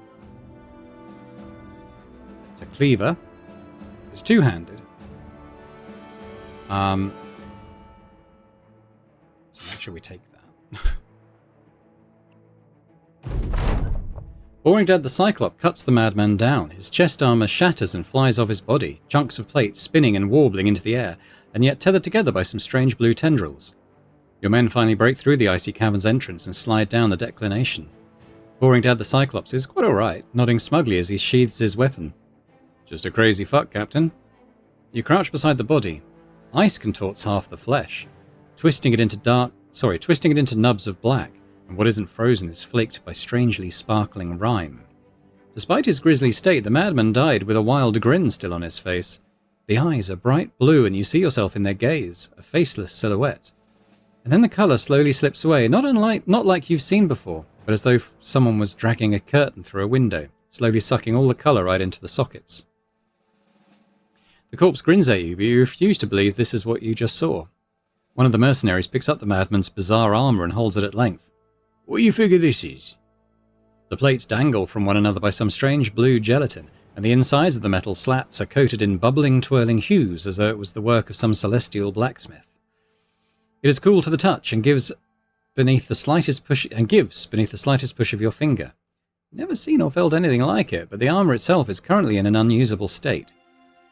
A: It's a cleaver. It's two-handed. So make sure we take that. Boring Dad the Cyclops cuts the madman down. His chest armor shatters and flies off his body, chunks of plate spinning and warbling into the air, and yet tethered together by some strange blue tendrils. Your men finally break through the icy cavern's entrance and slide down the declination. Boring Dad the Cyclops is quite alright, nodding smugly as he sheathes his weapon. Just a crazy fuck, Captain. You crouch beside the body. Ice contorts half the flesh, twisting it into nubs of black, and what isn't frozen is flaked by strangely sparkling rime. Despite his grisly state, the madman died with a wild grin still on his face. The eyes are bright blue and you see yourself in their gaze, a faceless silhouette. And then the colour slowly slips away, not like you've seen before, but as though someone was dragging a curtain through a window, slowly sucking all the colour right into the sockets. The corpse grins at you, but you refuse to believe this is what you just saw. One of the mercenaries picks up the madman's bizarre armour and holds it at length.
B: What do you figure this is?
A: The plates dangle from one another by some strange blue gelatin, and the insides of the metal slats are coated in bubbling, twirling hues as though it was the work of some celestial blacksmith. It is cool to the touch and gives beneath the slightest push of your finger. Never seen or felt anything like it, but the armour itself is currently in an unusable state.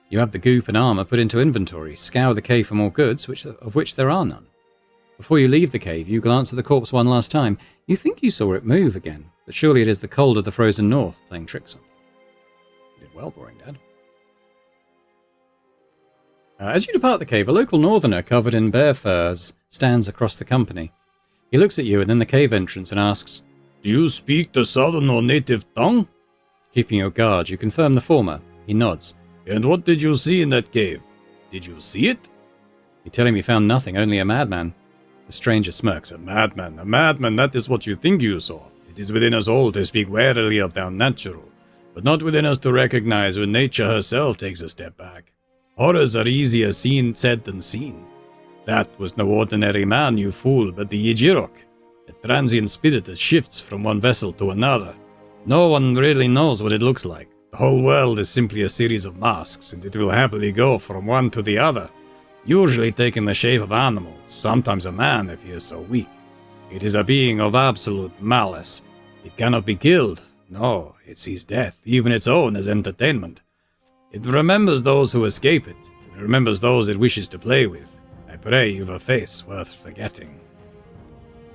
A: You have the goop and armour put into inventory, scour the cave for more goods, of which there are none. Before you leave the cave, you glance at the corpse one last time. You think you saw it move again, but surely it is the cold of the frozen north playing tricks on you. You did well, Boring Dad. As you depart the cave, a local northerner covered in bear furs stands across the company. He looks at you and then the cave entrance and asks,
B: Do you speak the southern or native tongue?
A: Keeping your guard, you confirm the former. He nods.
B: And what did you see in that cave? Did you see it?
A: You tell him you found nothing, only a madman. The stranger smirks.
B: A madman, that is what you think you saw. It is within us all to speak warily of the unnatural, but not within us to recognize when nature herself takes a step back. Horrors are easier said than seen. That was no ordinary man, you fool, but the Yijirok, a transient spirit that shifts from one vessel to another. No one really knows what it looks like. The whole world is simply a series of masks, and it will happily go from one to the other, usually taking the shape of animals, sometimes a man if he is so weak. It is a being of absolute malice. It cannot be killed. No, it sees death, even its own, as entertainment. It remembers those who escape it. It remembers those it wishes to play with. I pray you've a face worth forgetting.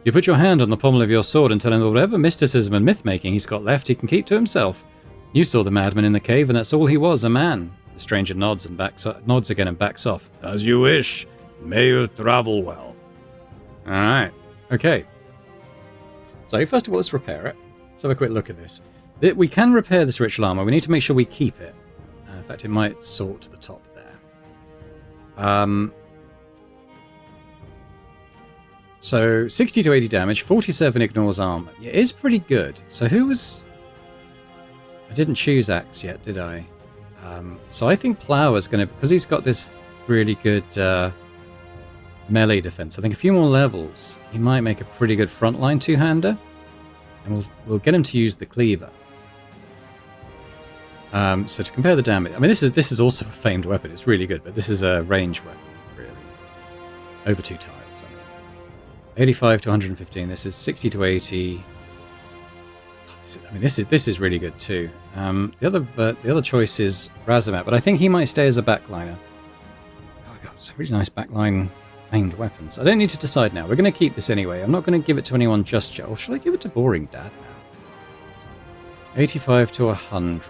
A: You put your hand on the pommel of your sword and tell him that whatever mysticism and myth-making he's got left, he can keep to himself. You saw the madman in the cave, and that's all he was, a man. The stranger nods again and backs off.
B: As you wish. May you travel well.
A: Alright, okay. So first of all, let's repair it. Let's have a quick look at this. We can repair this ritual armor. We need to make sure we keep it. In fact, it might sort to the top there. So 60 to 80 damage, 47 ignores armor. Yeah, it is pretty good. So who was... I didn't choose axe yet, did I? So I think Plower's going to... Because he's got this really good melee defense. I think a few more levels, he might make a pretty good frontline two-hander. And we'll get him to use the cleaver. So to compare the damage... I mean, this is also a famed weapon. It's really good, but this is a range weapon, really. Over 2 tiles, I mean. 85 to 115. This is 60 to 80... This is really good too. The other choice is Razamat, but I think he might stay as a backliner. Oh, I've got some really nice backline aimed weapons. I don't need to decide now. We're going to keep this anyway. I'm not going to give it to anyone just yet. Or should I give it to Boring Dad now? 85 to 100.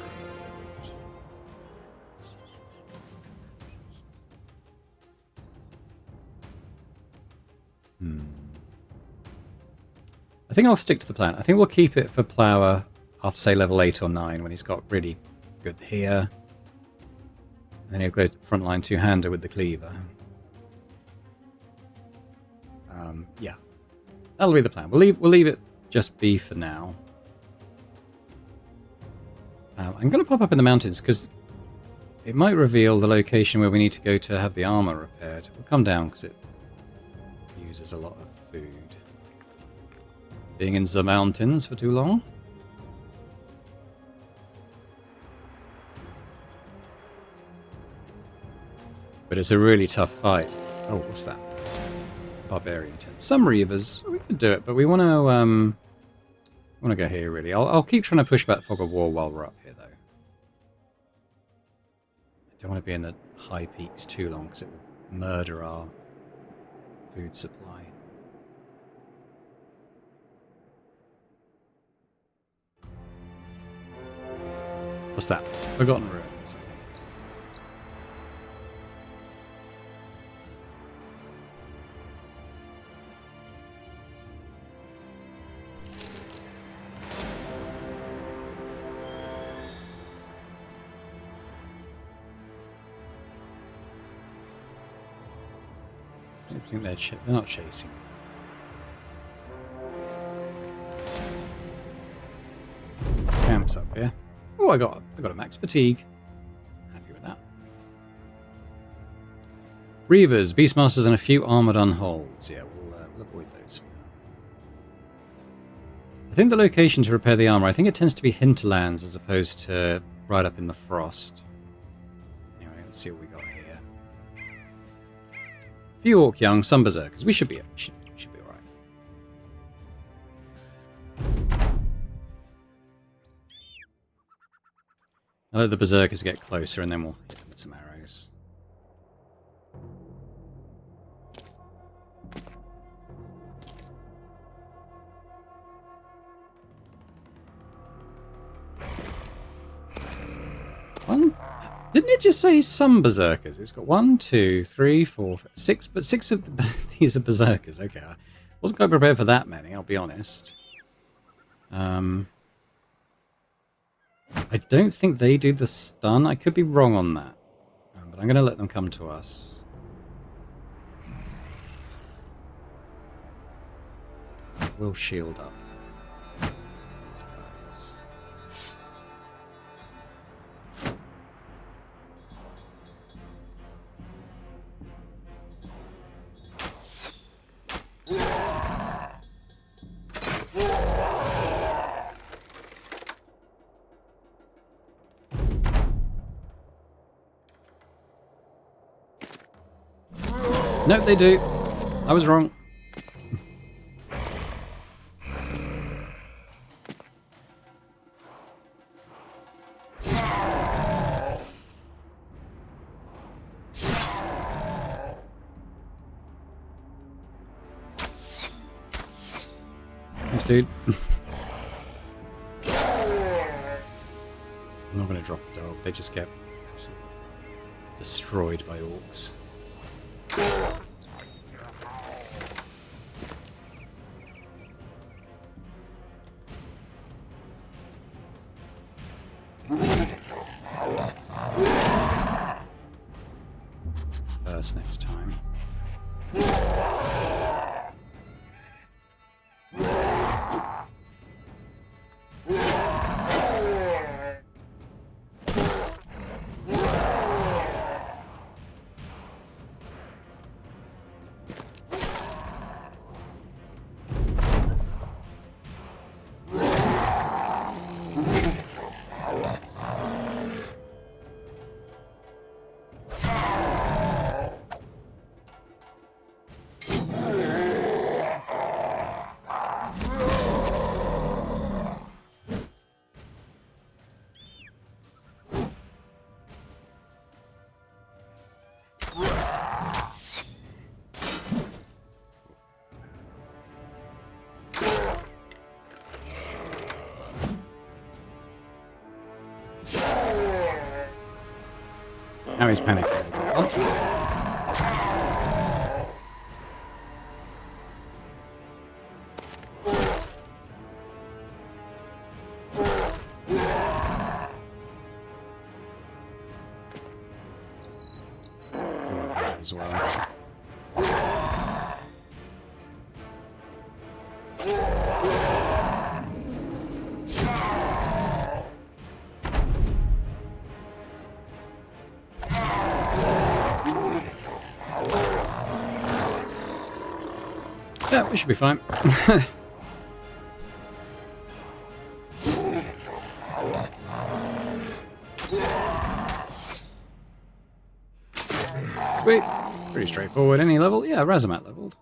A: I think I'll stick to the plan. I think we'll keep it for Plower after, say, level 8 or 9 when he's got really good here. And then he'll go frontline two-hander with the cleaver. Yeah. That'll be the plan. We'll leave it just be for now. I'm going to pop up in the mountains because it might reveal the location where we need to go to have the armor repaired. We'll come down because it uses a lot of food. Being in the mountains for too long. But it's a really tough fight. Oh, what's that? Barbarian tent. Some Reavers. We could do it, but we want to go here, really. I'll keep trying to push back Fog of War while we're up here, though. I don't want to be in the high peaks too long, because it will murder our food supply. What's that? Forgotten Ruins. I don't think they're not chasing me. Camps up here. Oh, I got a max fatigue. Happy with that. Reavers, Beastmasters, and a few armored unholds. Yeah, we'll avoid those for now. I think the location to repair the armor, I think it tends to be hinterlands as opposed to right up in the frost. Anyway, let's see what we got here. A few Orc Young, some Berserkers. We should be alright. I'll let the Berserkers get closer and then we'll hit them with some arrows. Didn't it just say some Berserkers? It's got 1, 2, 3, 4, 5, 6, but 6 of these are Berserkers. Okay, I wasn't quite prepared for that many, I'll be honest. I don't think they do the stun. I could be wrong on that. But I'm going to let them come to us. We'll shield up. These guys. No, they do. I was wrong. Thanks, dude. I'm not going to drop a dog. They just get absolutely destroyed by orcs. First next time. Now he's panicking. Oh. As well. Yeah, we should be fine. Sweet. Pretty straightforward. Any level? Yeah, Razamat leveled.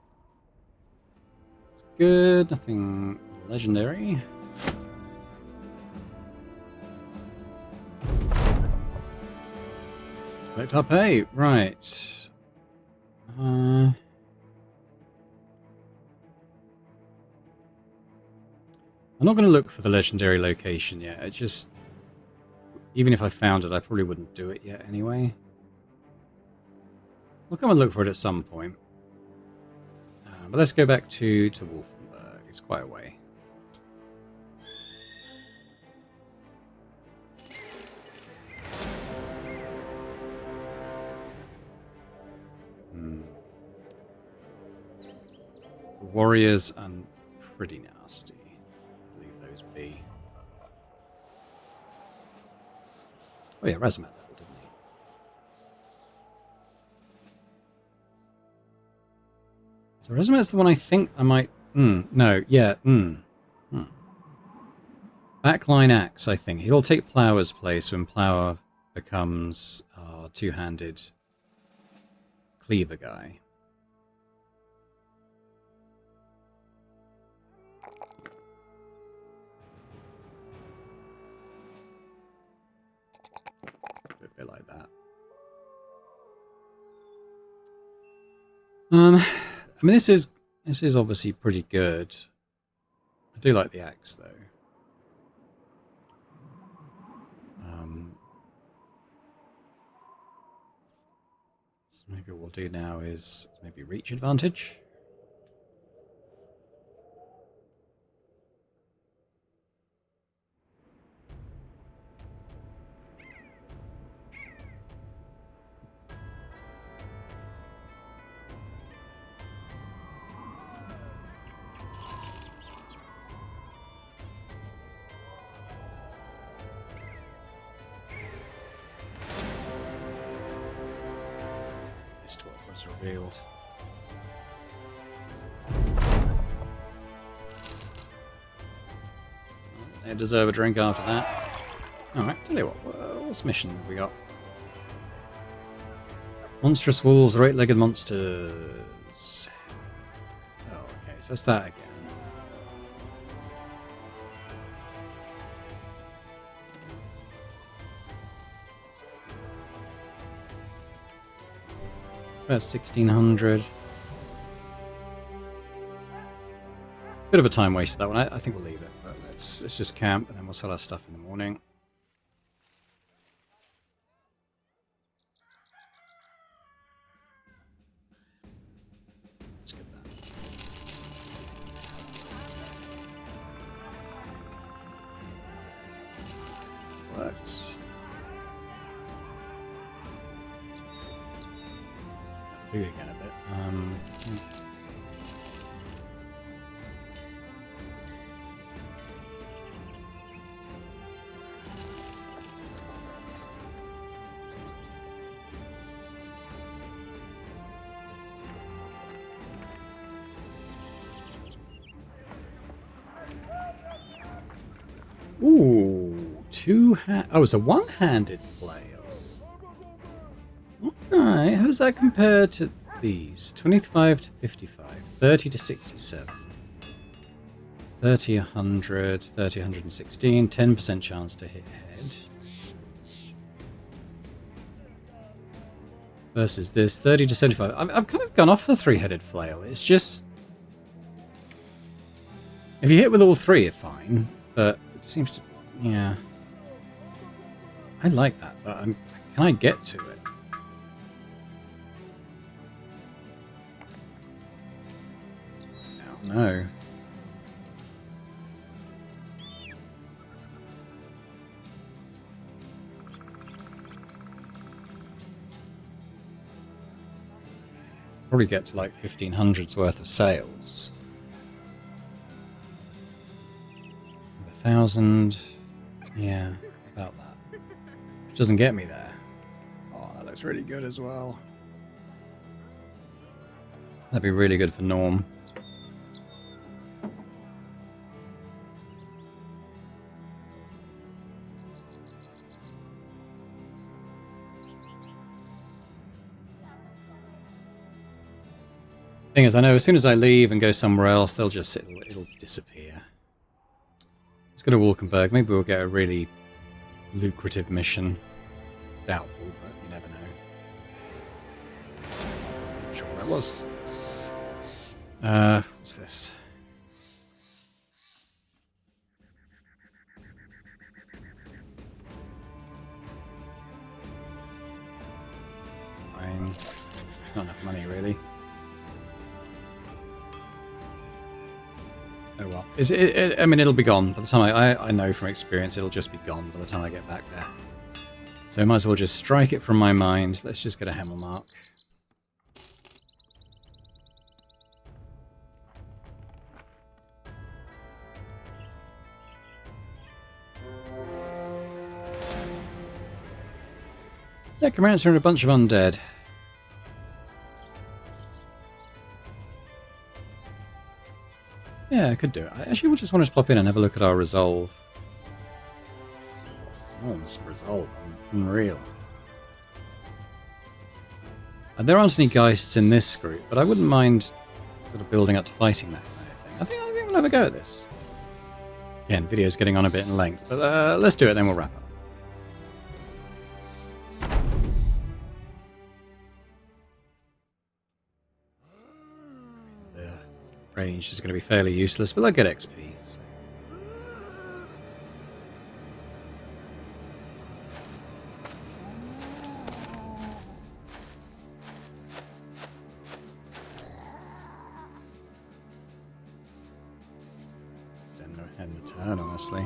A: It's good. Nothing legendary. Collect our pay. Right. I'm not going to look for the legendary location yet. It just... Even if I found it, I probably wouldn't do it yet anyway. We'll come and look for it at some point. But let's go back to Wolfenburg. It's quite a way. The warriors are pretty nasty. Leave those be. Oh yeah, Razamat level, didn't he? So Razamat's the one I think I might... no, yeah, Backline axe, I think. He'll take Plower's place when Plower becomes our two-handed cleaver guy. A bit like that. I mean, this is obviously pretty good. I do like the axe, though. So maybe what we'll do now is maybe reach advantage. Was revealed. They deserve a drink after that. Alright, tell you what, what's mission have we got? Monstrous wolves, or eight-legged monsters. Oh, okay, so that's that again. It's about 1600. Bit of a time waste that one. I think we'll leave it, but let's just camp and then we'll sell our stuff in the morning. Let's get that. Works. Food again a bit. Ooh, oh, it's a one-handed flail. Alright, how does that compare to these? 25 to 55, 30 to 67, 30, 100, 30, 116, 10% chance to hit head. Versus this, 30 to 75. I've kind of gone off the three-headed flail. It's just... if you hit with all three, it's fine. But it seems to... yeah. I like that, but can I get to it? No. Probably get to like 1500's worth of sales. 1,000. Yeah, about that. Which doesn't get me there. Oh, that looks really good as well. That'd be really good for Norm. Thing is, I know as soon as I leave and go somewhere else, they'll just it'll disappear. Let's go to Walkenberg. Maybe we'll get a really lucrative mission. Doubtful, but you never know. Not sure what that was. What's this? Fine. Not enough money, really. Oh well. I mean, it'll be gone by the time I know from experience. It'll just be gone by the time I get back there. So I might as well just strike it from my mind. Let's just get a Hamel mark. Necromancer and a bunch of undead. Yeah, I could do it. I actually just want to pop in and have a look at our resolve. Norm's resolve. Unreal. And there aren't any geists in this group, but I wouldn't mind sort of building up to fighting that kind of thing. I think we'll have a go at this. Again, video's getting on a bit in length, but let's do it, then we'll wrap up. Range is going to be fairly useless, but I'll get XP. So. End the turn, honestly.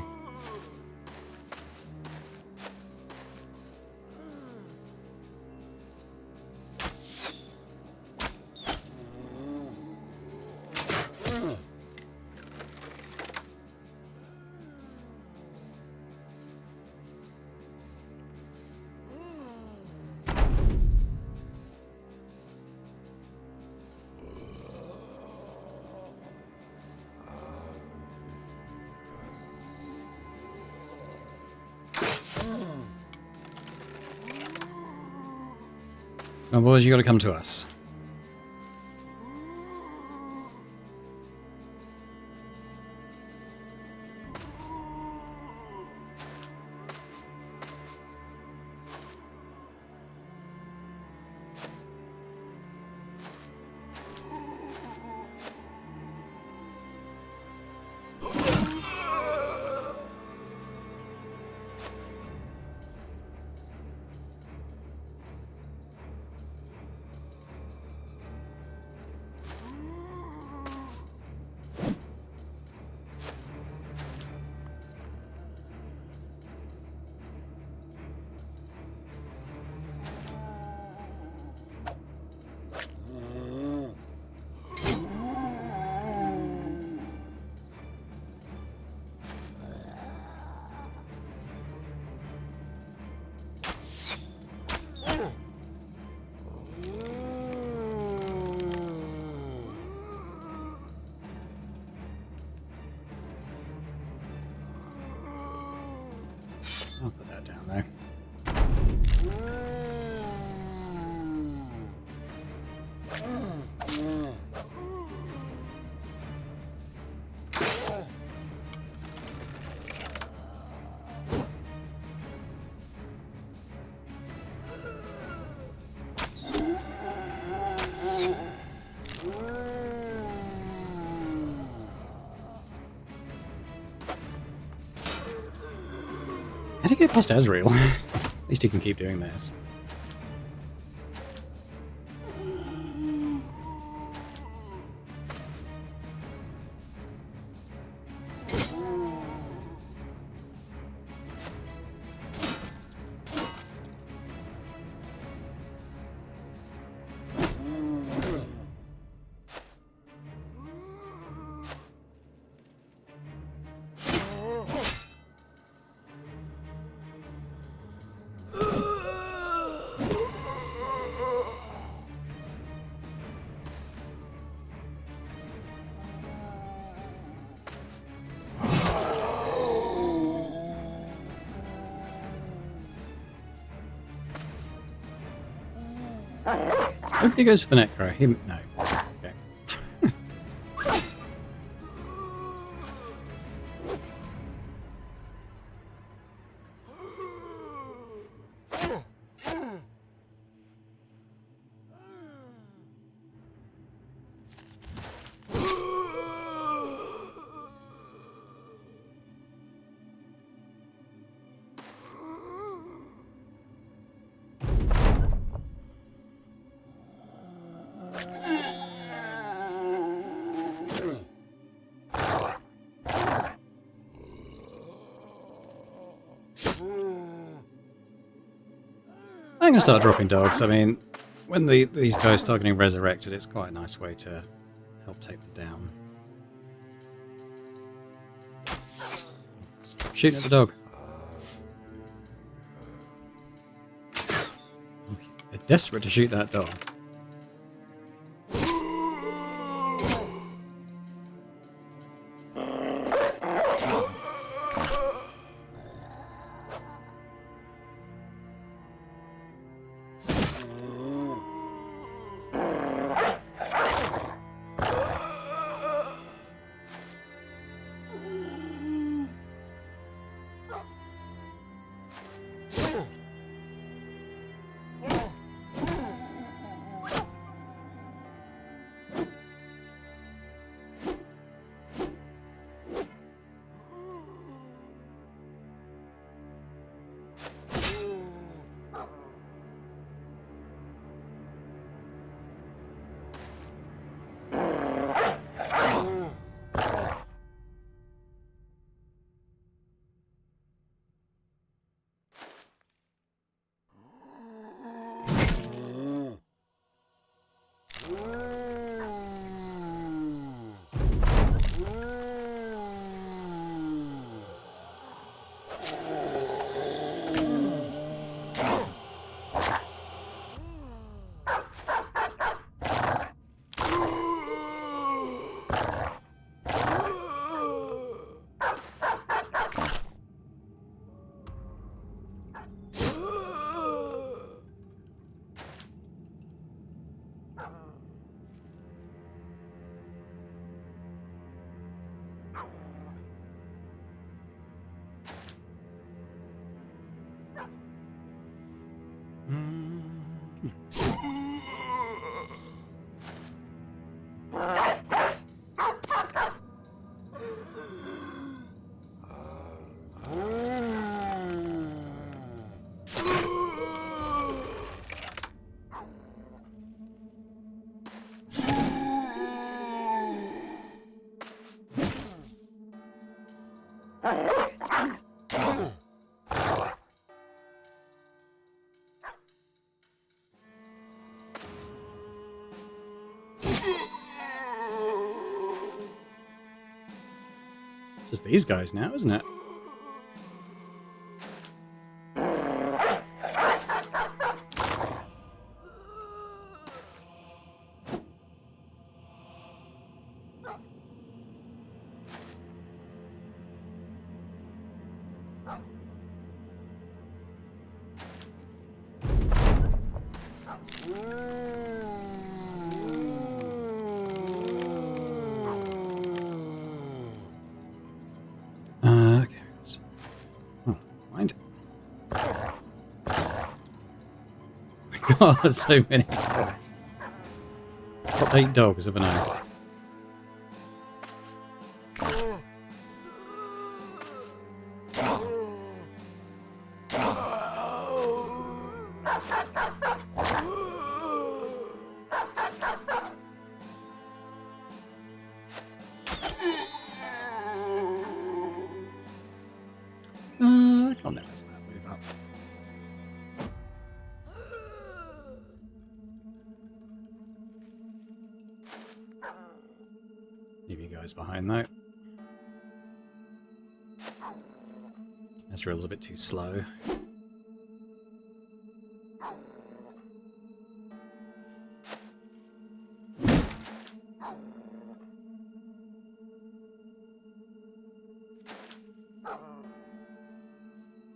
A: Come on, boys, you got to come to us. I'll put that down there. How do you get past Ezreal? At least he can keep doing this. Hopefully he goes for the Necro. Him, no. Okay. I'm going to start dropping dogs. I mean, when these guys start getting resurrected, it's quite a nice way to help take them down. Stop shooting at the dog. Okay. They're desperate to shoot that dog. Just these guys now, isn't it? Okay. Oh, mind. Oh, so many dogs. Top 8 dogs of an eye. I can't never move up. Leave you guys behind though. Ezreal's a bit too slow.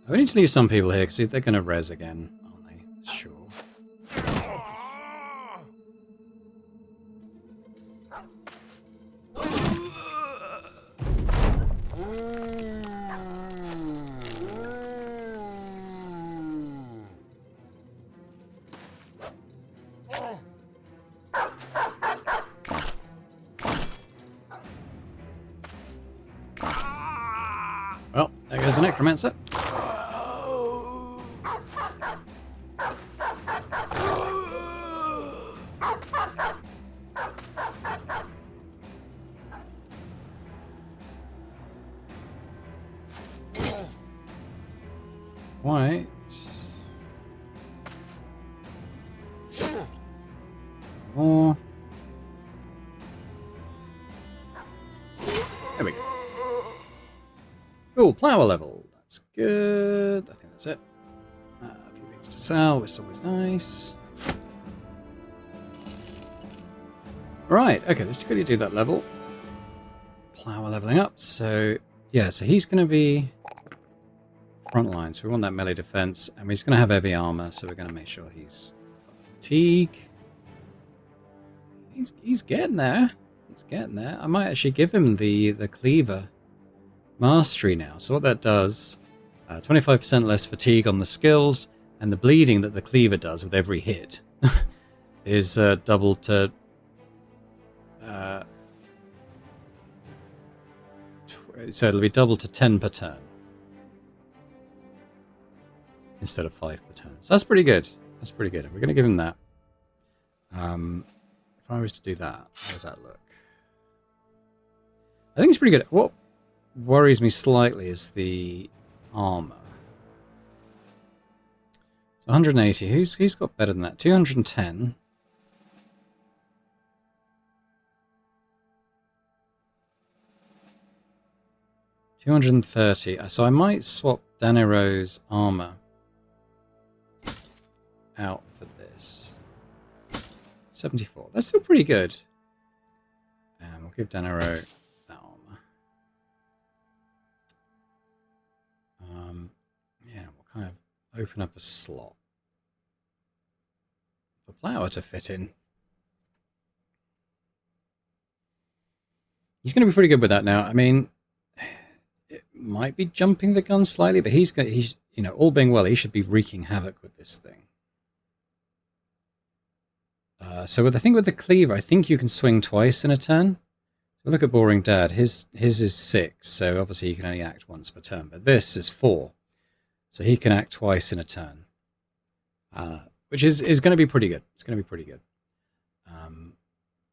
A: We need to leave some people here because they're going to res again, aren't they? Sure. Well, there goes the necromancer. Right. More. There we go. Cool, plower level. That's good. I think that's it. A few things to sell, which is always nice. Right, okay, let's quickly do that level. Plower leveling up. So, yeah, so he's going to be front line. So we want that melee defense, and he's going to have heavy armor, so we're going to make sure he's fatigue. He's getting there. He's getting there. I might actually give him the cleaver mastery now. So what that does, 25% less fatigue on the skills, and the bleeding that the cleaver does with every hit is doubled to so it'll be doubled to 10 per turn instead of 5 per turn. So that's pretty good. That's pretty good. We're going to give him that. If I was to do that, how does that look? I think it's pretty good. What worries me slightly is the armor. So 180. Who's got better than that? 210. $230. So I might swap Danero's armor out for this. 74. That's still pretty good. And we'll give Danero that armor. Yeah, we'll kind of open up a slot for Flower to fit in. He's going to be pretty good with that now. I mean, it might be jumping the gun slightly, but he's you know, all being well, he should be wreaking havoc with this thing. So with the cleaver, I think you can swing twice in a turn. Look at Boring Dad. His is 6, so obviously he can only act once per turn. But this is 4, so he can act twice in a turn, which is going to be pretty good. It's going to be pretty good.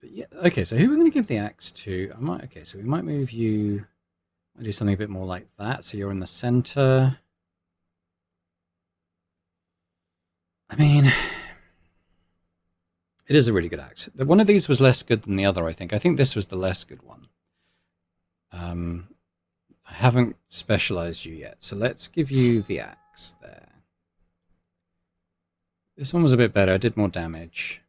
A: But yeah, okay. So who are we going to give the axe to? Okay, so we might move you. I'll do something a bit more like that. So you're in the center. I mean, it is a really good axe. One of these was less good than the other, I think. I think this was the less good one. I haven't specialized you yet, so let's give you the axe there. This one was a bit better. I did more damage.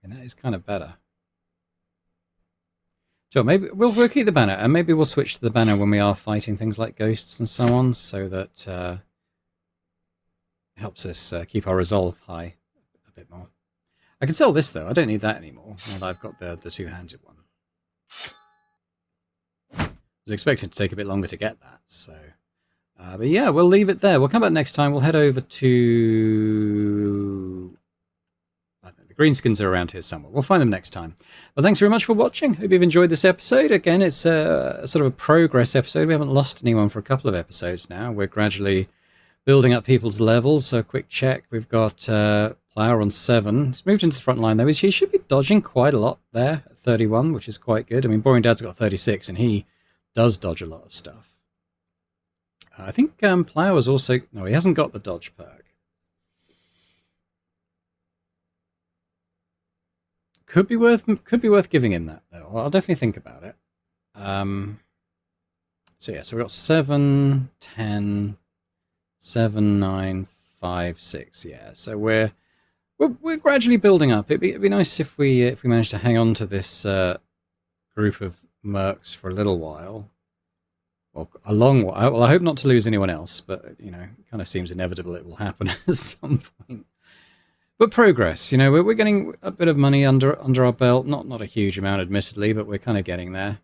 A: And that is kind of better. Sure, maybe we'll keep the banner, and maybe we'll switch to the banner when we are fighting things like ghosts and so on, so that it helps us keep our resolve high a bit more. I can sell this though. I don't need that anymore. Now that I've got the two-handed one. I was expecting to take a bit longer to get that, so. But yeah, we'll leave it there. We'll come back next time. We'll head over to... I don't know, the greenskins are around here somewhere. We'll find them next time. Well, thanks very much for watching. Hope you've enjoyed this episode. Again, it's sort of a progress episode. We haven't lost anyone for a couple of episodes now. We're gradually building up people's levels. So a quick check. We've got Plower on 7. He's moved into the front line, though. He should be dodging quite a lot there at 31, which is quite good. I mean, Boring Dad's got 36, and he does dodge a lot of stuff. I think Plower's also... No, he hasn't got the dodge perk. Could be worth giving him that, though. I'll definitely think about it. So yeah, so we've got 7, 10, 7, 9, 5, 6. Yeah, so we're gradually building up. It'd be nice if we managed to hang on to this group of mercs for a little while. Well, a long while. Well, I hope not to lose anyone else, but, you know, it kind of seems inevitable it will happen at some point. But progress, you know, we're getting a bit of money under our belt. Not a huge amount, admittedly, but we're kind of getting there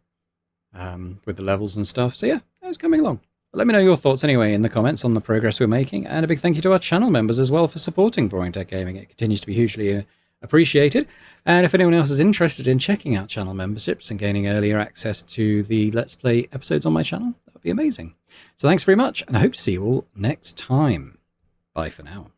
A: with the levels and stuff. So yeah, it's coming along. But let me know your thoughts anyway in the comments on the progress we're making. And a big thank you to our channel members as well for supporting Boring Dad Gaming. It continues to be hugely appreciated. And if anyone else is interested in checking out channel memberships and gaining earlier access to the Let's Play episodes on my channel, that would be amazing. So thanks very much, and I hope to see you all next time. Bye for now.